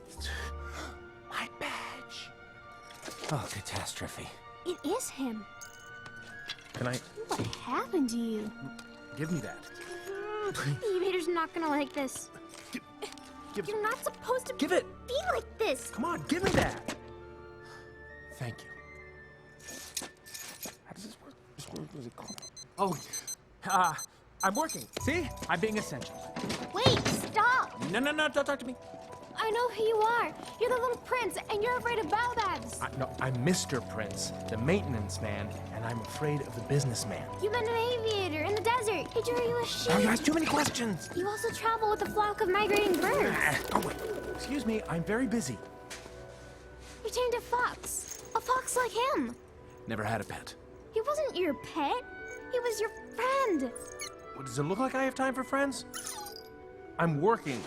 My badge. Oh, catastrophe. It is him. Can I What happened to you? give me that? The Evader's not gonna like this. You're not supposed to Give it. be like this. Come on, give me that. Thank you. How does this work? This word was it called? Oh, I'm working. See? I'm being essential. Wait, stop! No, don't talk to me. I know who you are. You're the little prince, and you're afraid of baobabs. No, I'm Mr. Prince, the maintenance man, and I'm afraid of the businessman. You've been an aviator in the desert. He drew you a sheep. Oh, you asked too many questions. You also travel with a flock of migrating birds. Oh, wait. Excuse me, I'm very busy. You tamed a fox like him. Never had a pet. He wasn't your pet. He was your friend. What, does it look like I have time for friends? I'm working.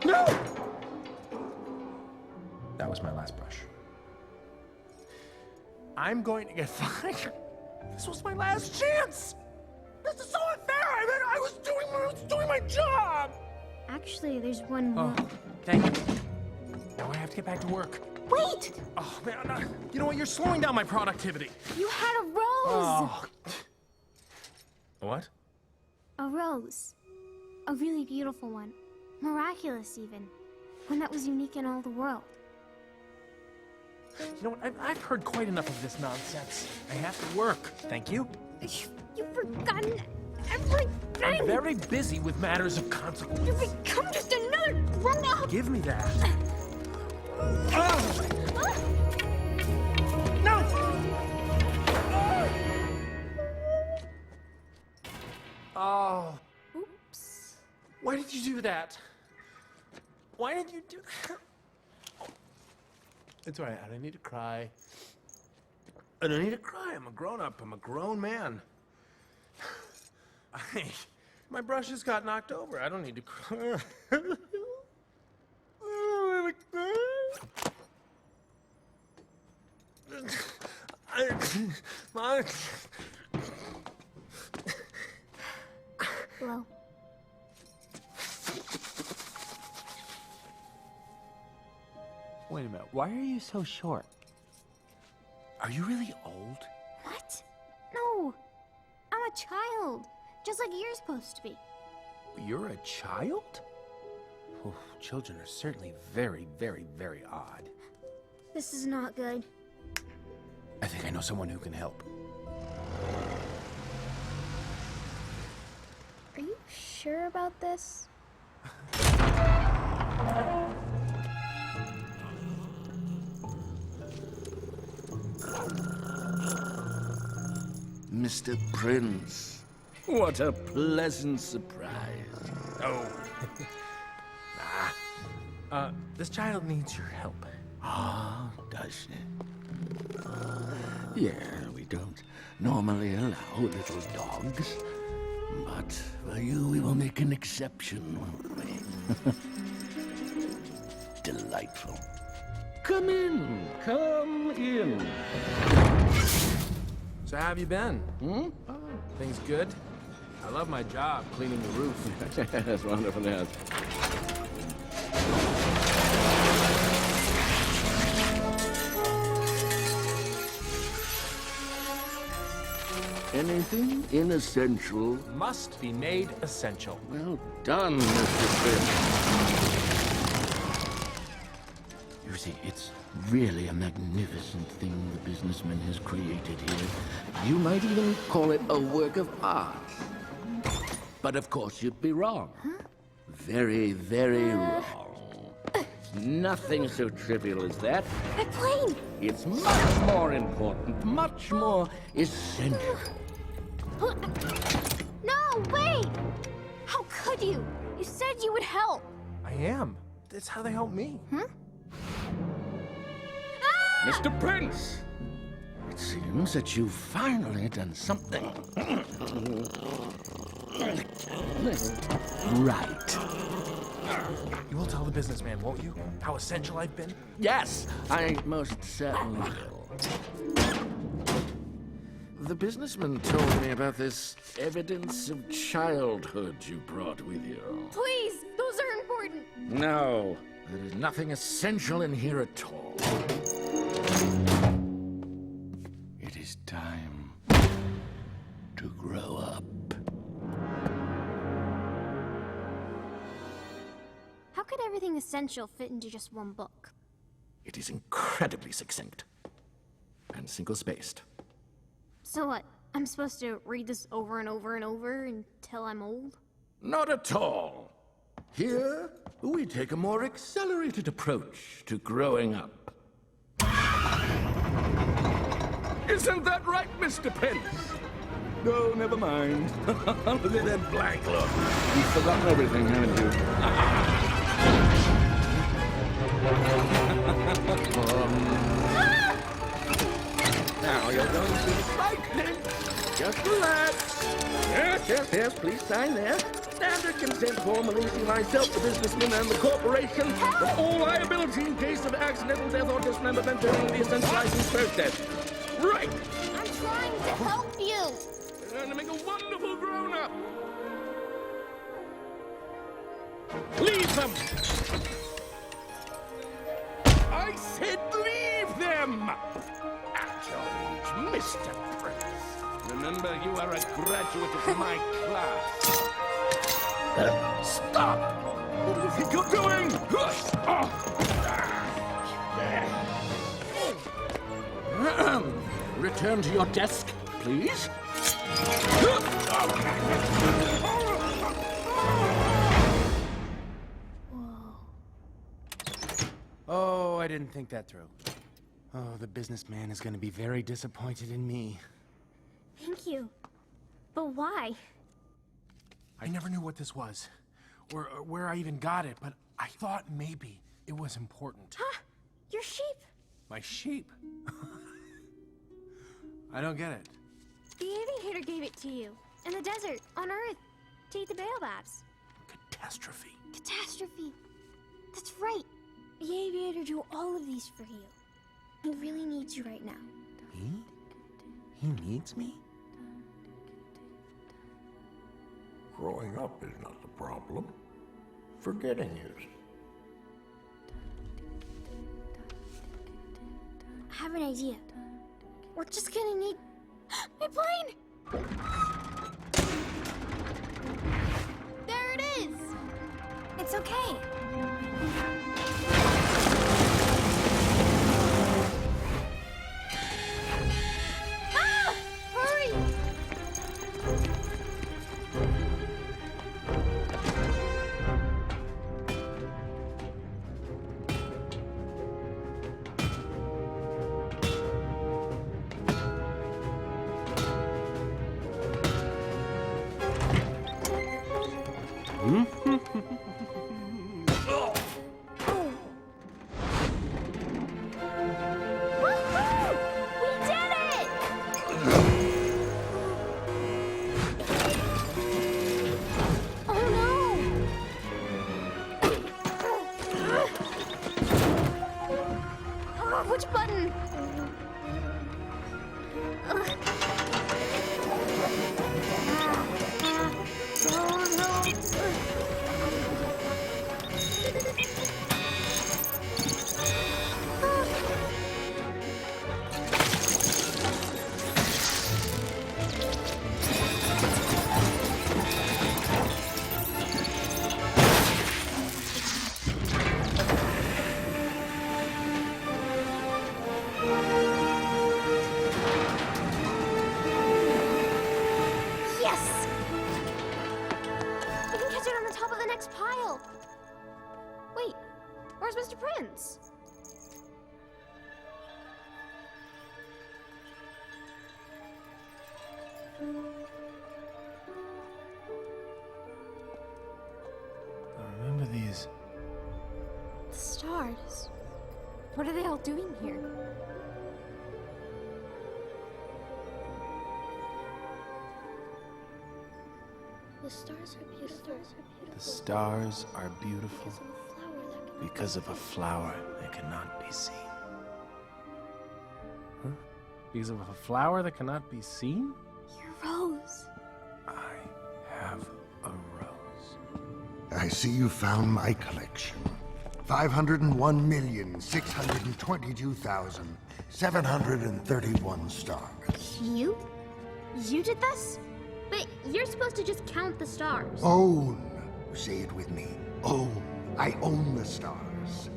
No! That was my last brush. I'm going to get fired. This was my last chance. This is so unfair. I mean, I was doing my job. Actually, there's one more. Oh, thank you. Now I have to get back to work. Wait! Oh, man, you know what? You're slowing down my productivity. You had a rose! Oh. What? A rose. A really beautiful one. Miraculous, even. One that was unique in all the world. You know what? I've heard quite enough of this nonsense. I have to work. Thank you. You've forgotten everything! I'm very busy with matters of consequence. You've become just another grown-up! Give me that. No! Oh. Oops. Why did you do that? Why did you do that? It's all right. I don't need to cry. I don't need to cry. I'm a grown-up. I'm a grown man. My brush just got knocked over. I don't need to cry. Hello. Wait a minute. Why are you so short? Are you really old? What? No. I'm a child. Just like you're supposed to be. You're a child? Oh, children are certainly very, very, very odd. This is not good. I think I know someone who can help. Are you sure about this? Mr. Prince, what a pleasant surprise. Oh. This child needs your help. Ah, does she? Yeah, we don't normally allow little dogs. But for you, we will make an exception, won't we? Delightful. Come in, come in. So how have you been? Things good? I love my job, cleaning the roof. That's wonderful, yes. Anything inessential? Must be made essential. Well done, Mr. Prince. You see, it's really a magnificent thing the businessman has created here. You might even call it a work of art. But of course you'd be wrong. Huh? Very, very wrong. It's nothing so trivial as that. My plane! It's much more important, much more essential. No, wait! How could you? You said you would help. I am. That's how they help me. Mr. Prince! It seems that you've finally done something. Right. You will tell the businessman, won't you? How essential I've been? Yes, I most certainly will. The businessman told me about this evidence of childhood you brought with you. Please, those are important. No, there is nothing essential in here at all. It is time to grow up. How could everything essential fit into just one book? It is incredibly succinct and single-spaced. So what? I'm supposed to read this over and over and over until I'm old? Not at all. Here, we take a more accelerated approach to growing up. Isn't that right, Mr. Pence? No, never mind. Look at that blank look. You've forgotten everything, haven't you? Yes, please sign there. Standard consent form releasing myself, the businessman, and the corporation from all liability in case of accidental death or dismemberment during the essentializing process. Right! I'm trying to help you. You're going to make a wonderful grown-up. Leave them! I said leave them! At your age, Mr. Prince. Remember, you are a graduate of my class. Stop! What do you think you're doing? Return to your desk, please. Oh, I didn't think that through. Oh, the businessman is going to be very disappointed in me. Thank you. But why? I never knew what this was, or where I even got it, but I thought maybe it was important. Huh? Your sheep. My sheep? I don't get it. The aviator gave it to you. In the desert, on Earth, to eat the baobabs. Catastrophe. Catastrophe. That's right. The aviator drew all of these for you. He really needs you right now. He needs me? Growing up is not the problem. Forgetting is. I have an idea. We're just gonna need... my plane! There it is! It's okay. Ah! Hurry! Which button? Yes! We can catch it on the top of the next pile. Wait, where's Mr. Prince? I remember these. The stars. What are they all doing here? The stars are beautiful. The stars are beautiful because of a flower that cannot be seen. Huh? Because of a flower that cannot be seen? Your rose. I have a rose. I see you found my collection. 501,622,731 stars. You? You did this? But you're supposed to just count the stars. Own. Say it with me. Own. I own the stars.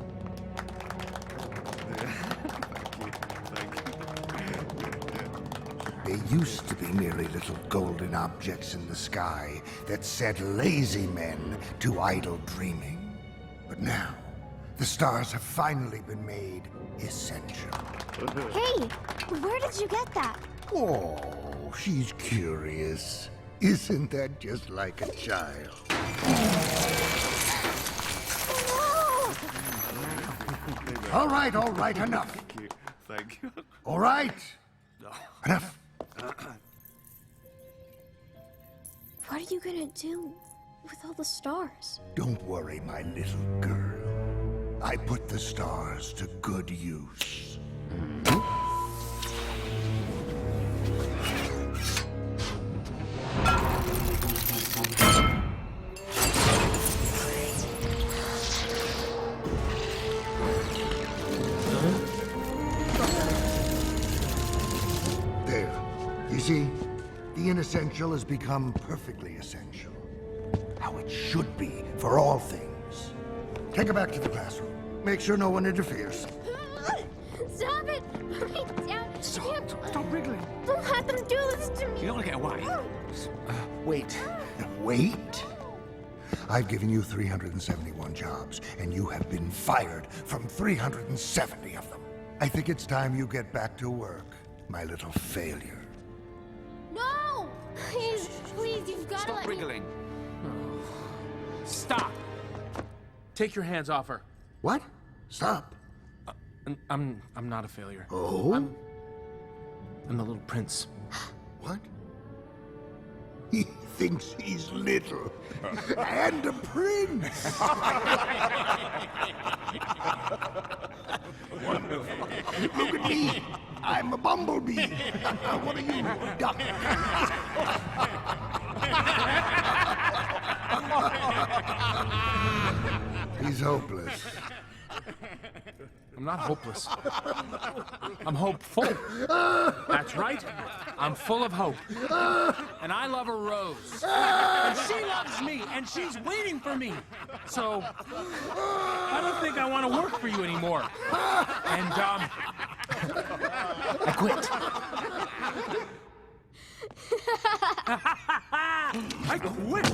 They used to be merely little golden objects in the sky that set lazy men to idle dreaming. But now, the stars have finally been made essential. Hey, where did you get that? Oh, she's curious. Isn't that just like a child? All right, enough. Thank you. Thank you. All right. Enough. What are you gonna do with all the stars? Don't worry, my little girl. I put the stars to good use. There. You see, the inessential has become perfectly essential. How it should be for all things. Take her back to the classroom. Make sure no one interferes. Stop it! Put me down! Stop wriggling. Don't let them do this to me! You don't want to get away. Wait. Wait? I've given you 371 jobs, and you have been fired from 370 of them. I think it's time you get back to work, my little failure. No! Please, you've got to Stop let me... wriggling. Stop. Take your hands off her. What? Stop. I'm not a failure. Oh? I'm the little prince. What? He thinks he's little. And a prince. Look at me. I'm a bumblebee. What are you, a duck? He's hopeless. I'm not hopeless. I'm hopeful. That's right. I'm full of hope. And I love a rose. And she loves me, and she's waiting for me. So, I don't think I want to work for you anymore. And, I quit. I quit!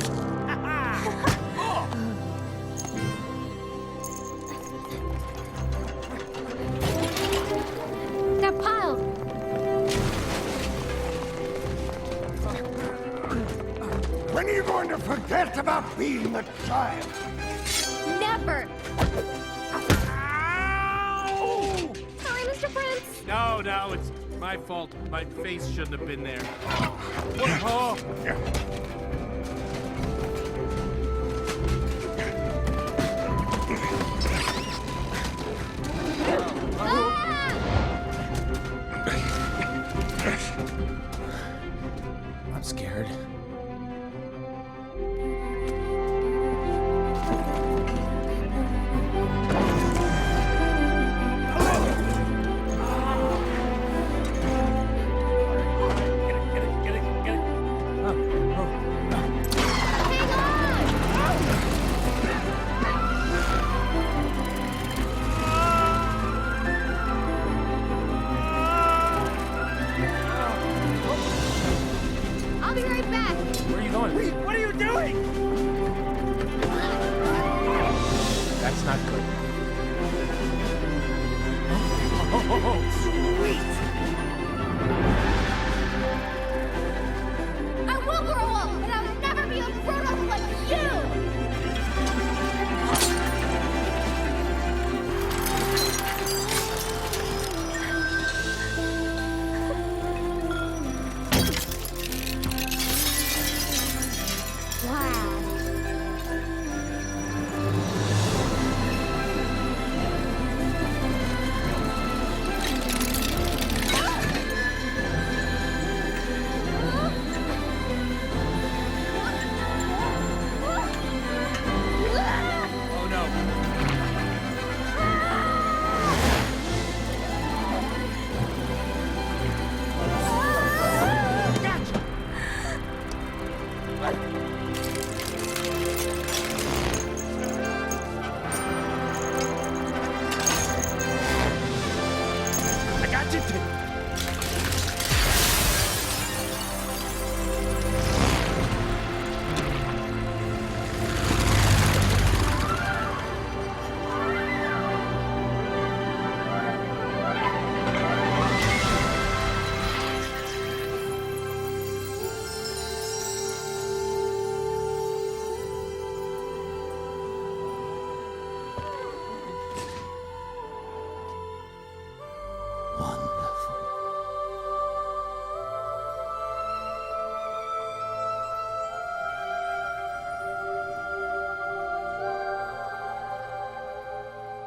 That pile! When are you going to forget about being a child? Never! Sorry, Mr. Prince! No, it's my fault. My face shouldn't have been there. Oh. I'm scared.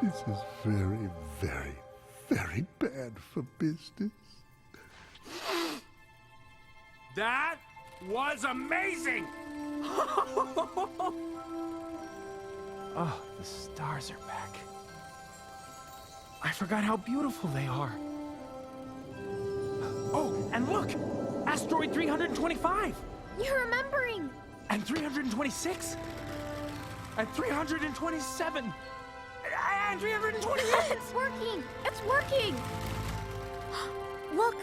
This is very, very, very bad for business. That was amazing! Oh, the stars are back. I forgot how beautiful they are. Oh, and look! Asteroid 325! You're remembering! And 326! And 327! And 328! It's working! It's working! Look!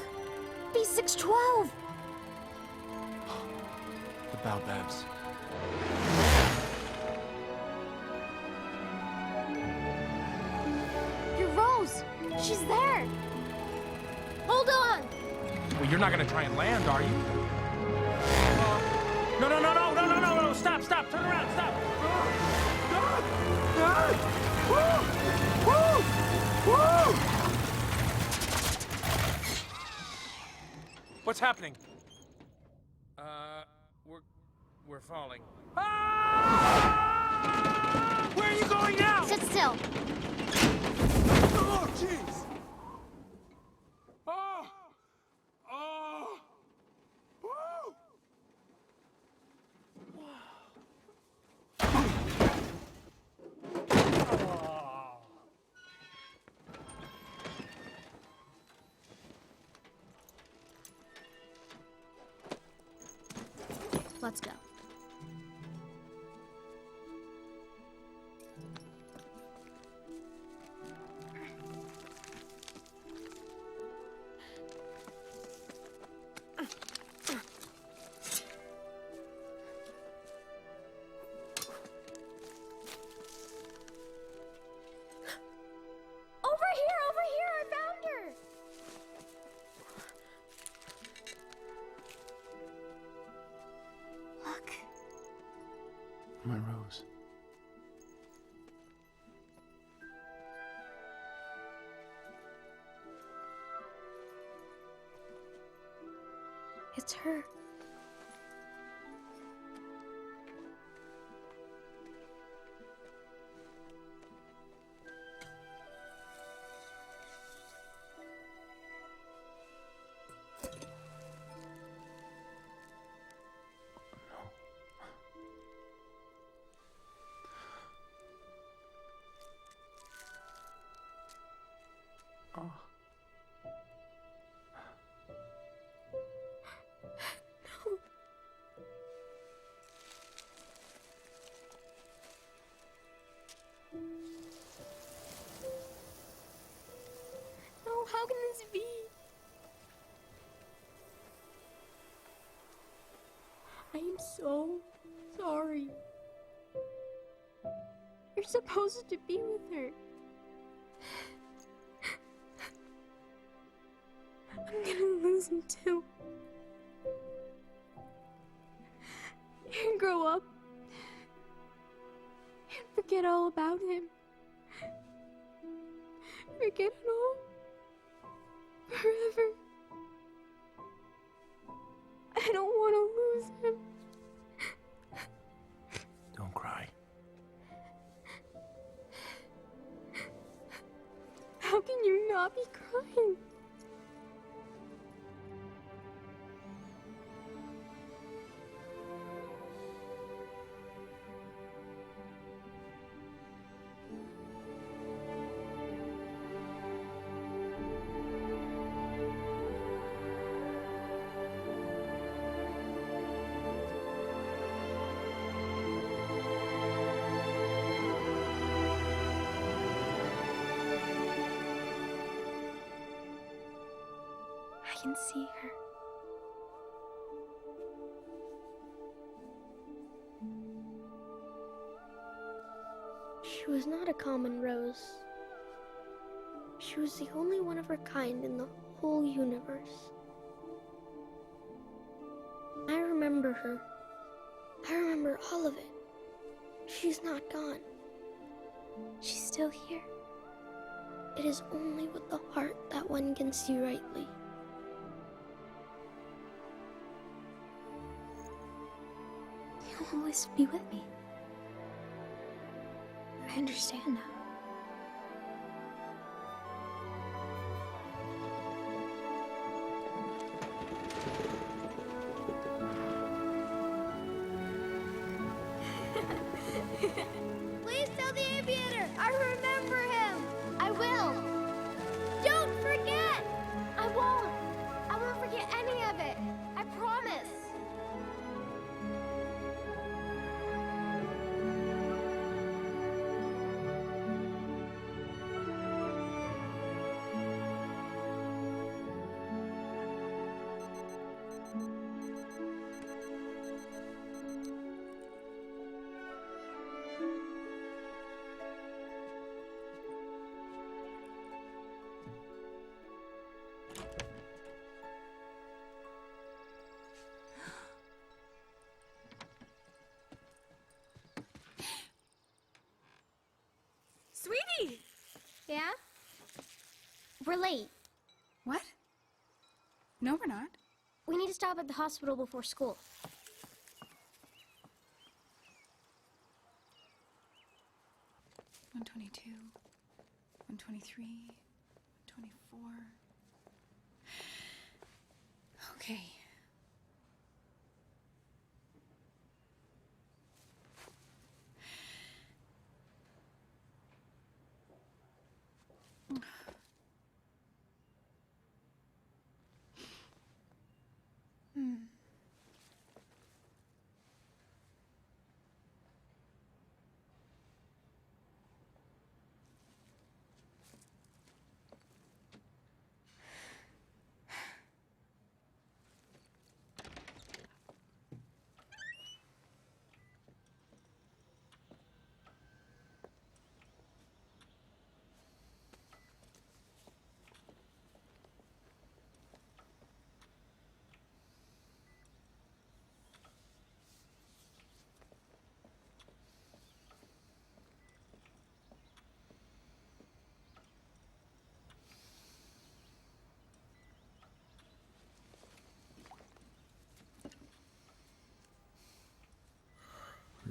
B612! The Baobabs. Your Rose! She's there! Hold on! Well, you're not gonna try and land, are you? No, no, no, no, no, no, no, no! Stop, stop! Turn around, stop! What's happening? We're falling. Ah! Where are you going now? Sit still. Oh, jeez! Oh! Oh! Woo! Let's go. Over here, I found her! Look. My Rose. It's her. Oh. No, how can this be? I am so sorry. You're supposed to be with her. I'm gonna lose him too. And grow up and forget all about him. Forget it all. Forever. I don't want to lose him. Don't cry. How can you not be crying? I can see her. She was not a common rose. She was the only one of her kind in the whole universe. I remember her. I remember all of it. She's not gone. She's still here. It is only with the heart that one can see rightly. You'll always be with me. I understand now. We're late. What? No, we're not. We need to stop at the hospital before school. $122, $123, $124. Okay.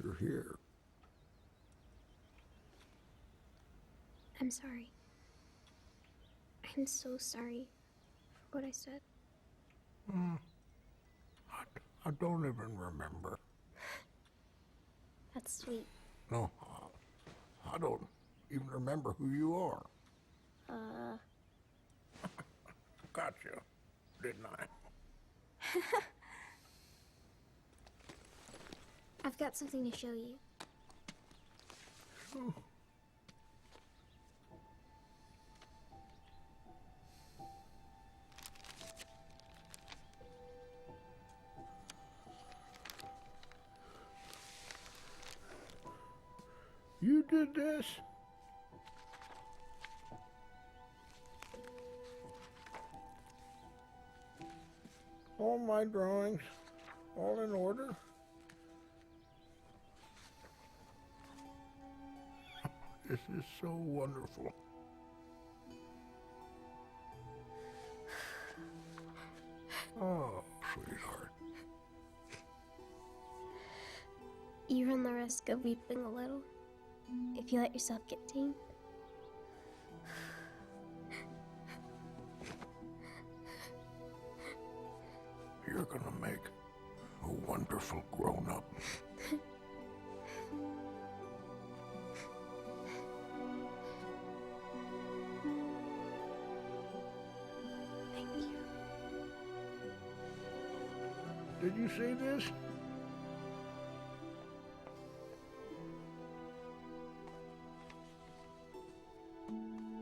You're here. I'm sorry. I'm so sorry for what I said. I don't even remember. That's sweet. No, I don't even remember who you are. Gotcha, didn't I? I've got something to show you. You did this? All my drawings, all in order? This is so wonderful. Oh, sweetheart. You run the risk of weeping a little if you let yourself get tamed. You're gonna make a wonderful grown-up. Thank you. Did you see this?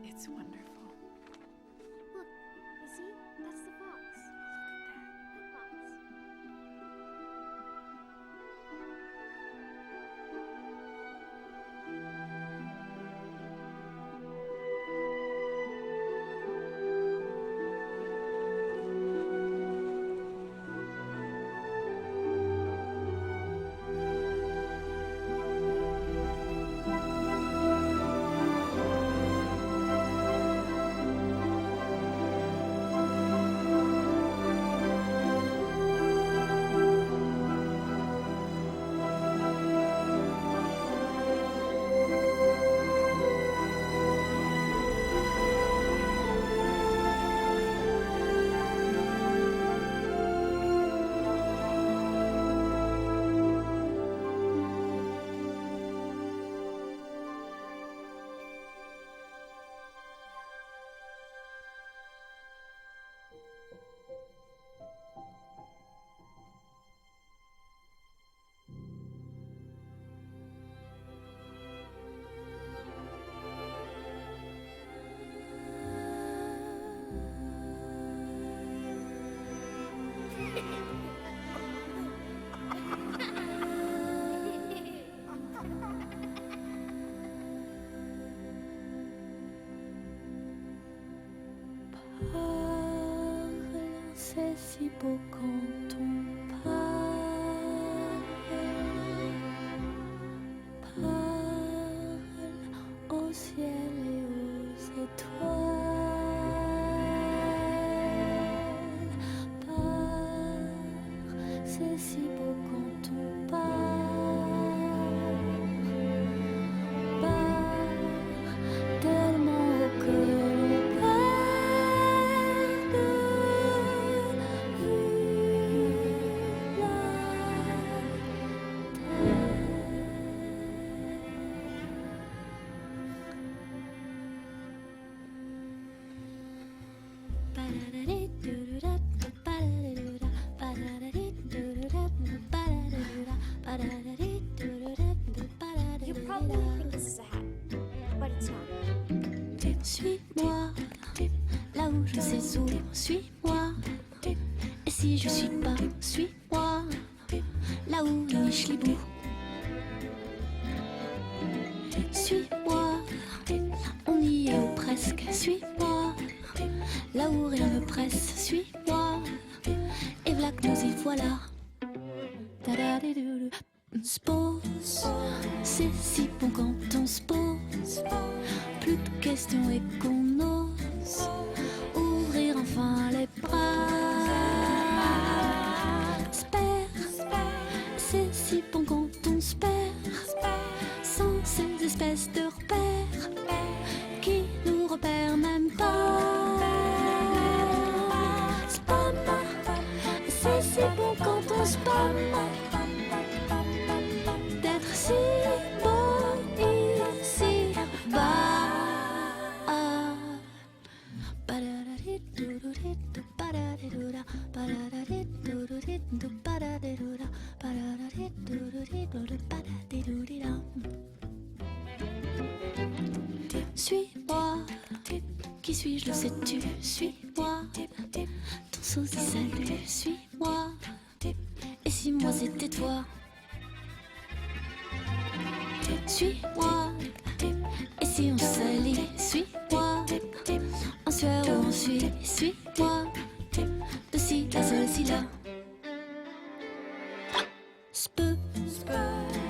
It's wonderful. Look, you see? That's the fox. Look at that. Good fox. Parle, c'est si beau quand on parle. Parle au ciel et aux étoiles. You probably think this is a hat, but it's not. Suis-moi, là où je sais où, suis-moi. Et si je suis pas, suis-moi, là où niche l'hibou. Suis-moi, on y est ou presque, suis-moi, là où rien ne presse, suis-moi, et v'là que nous y voilà. Ta-da-di-dou-dou. On se pose, c'est si bon quand on se pose, plus de questions et qu'on ose ouvrir enfin les bras. Se perd, c'est si bon quand on se perd, sans ces espèces de repères qui nous repèrent même pas. Spam, c'est si bon quand on spam. D'être si beau ici bas. Suis-moi, qui suis-je, le sais-tu? Suis-moi, ton sosie salut, suis-moi. Et si moi c'était toi? Suis-moi, et si on s'allie, suis-moi, en sueur ou en suie, suis-moi, de ci à sol, si là. S'peut,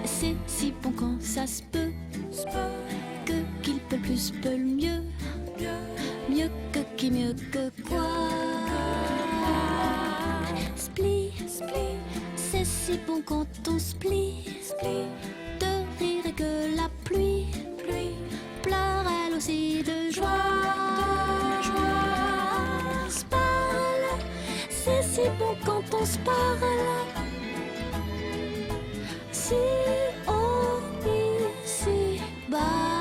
c'est si bon quand ça se peut, que qu'il peut plus, peut le mieux, mieux que qui, mieux que quoi. Split, c'est si bon quand on split, de rire et que la pluie pleure elle aussi de joie. Se parle, c'est si bon quand on se parle. Si haut ici bas.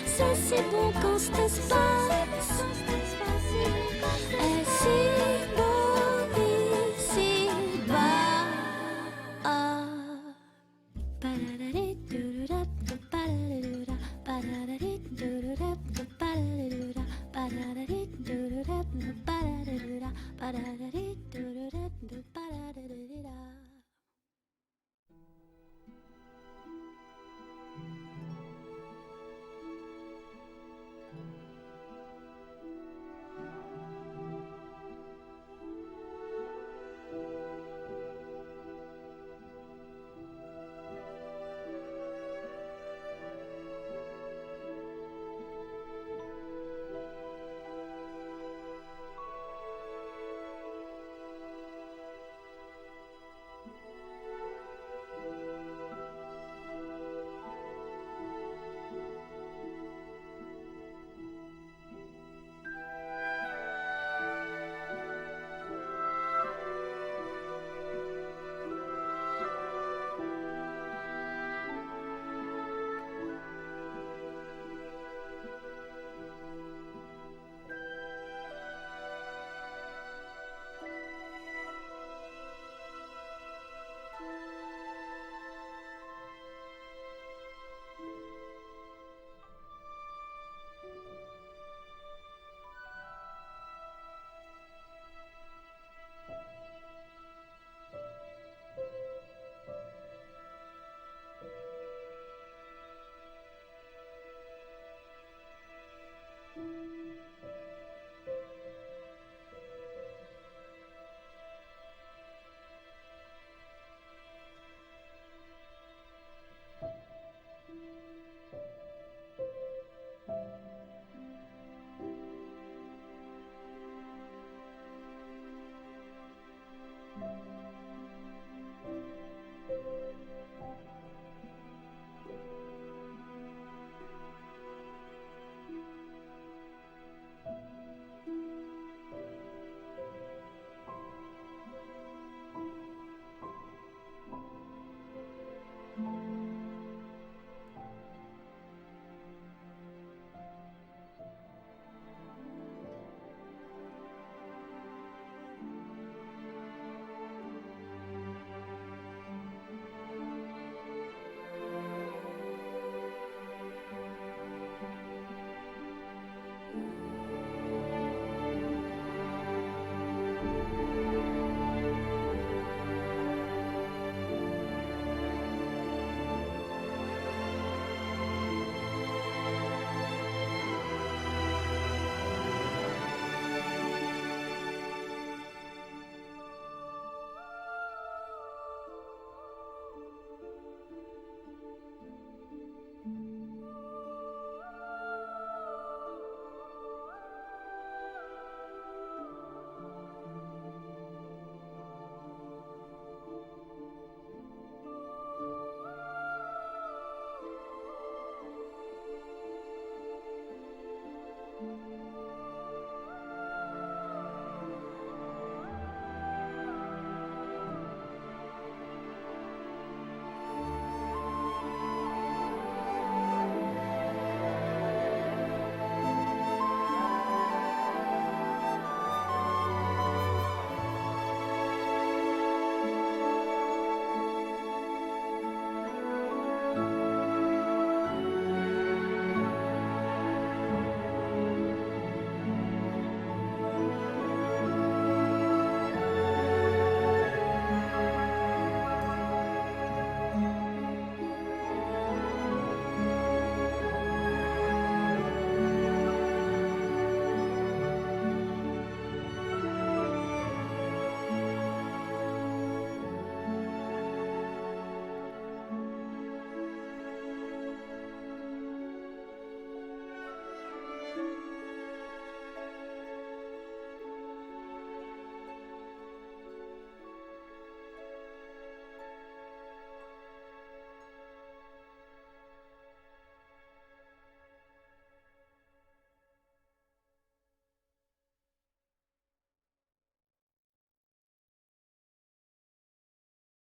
C'est si bon quand ça se passe. Et si beau ici bas.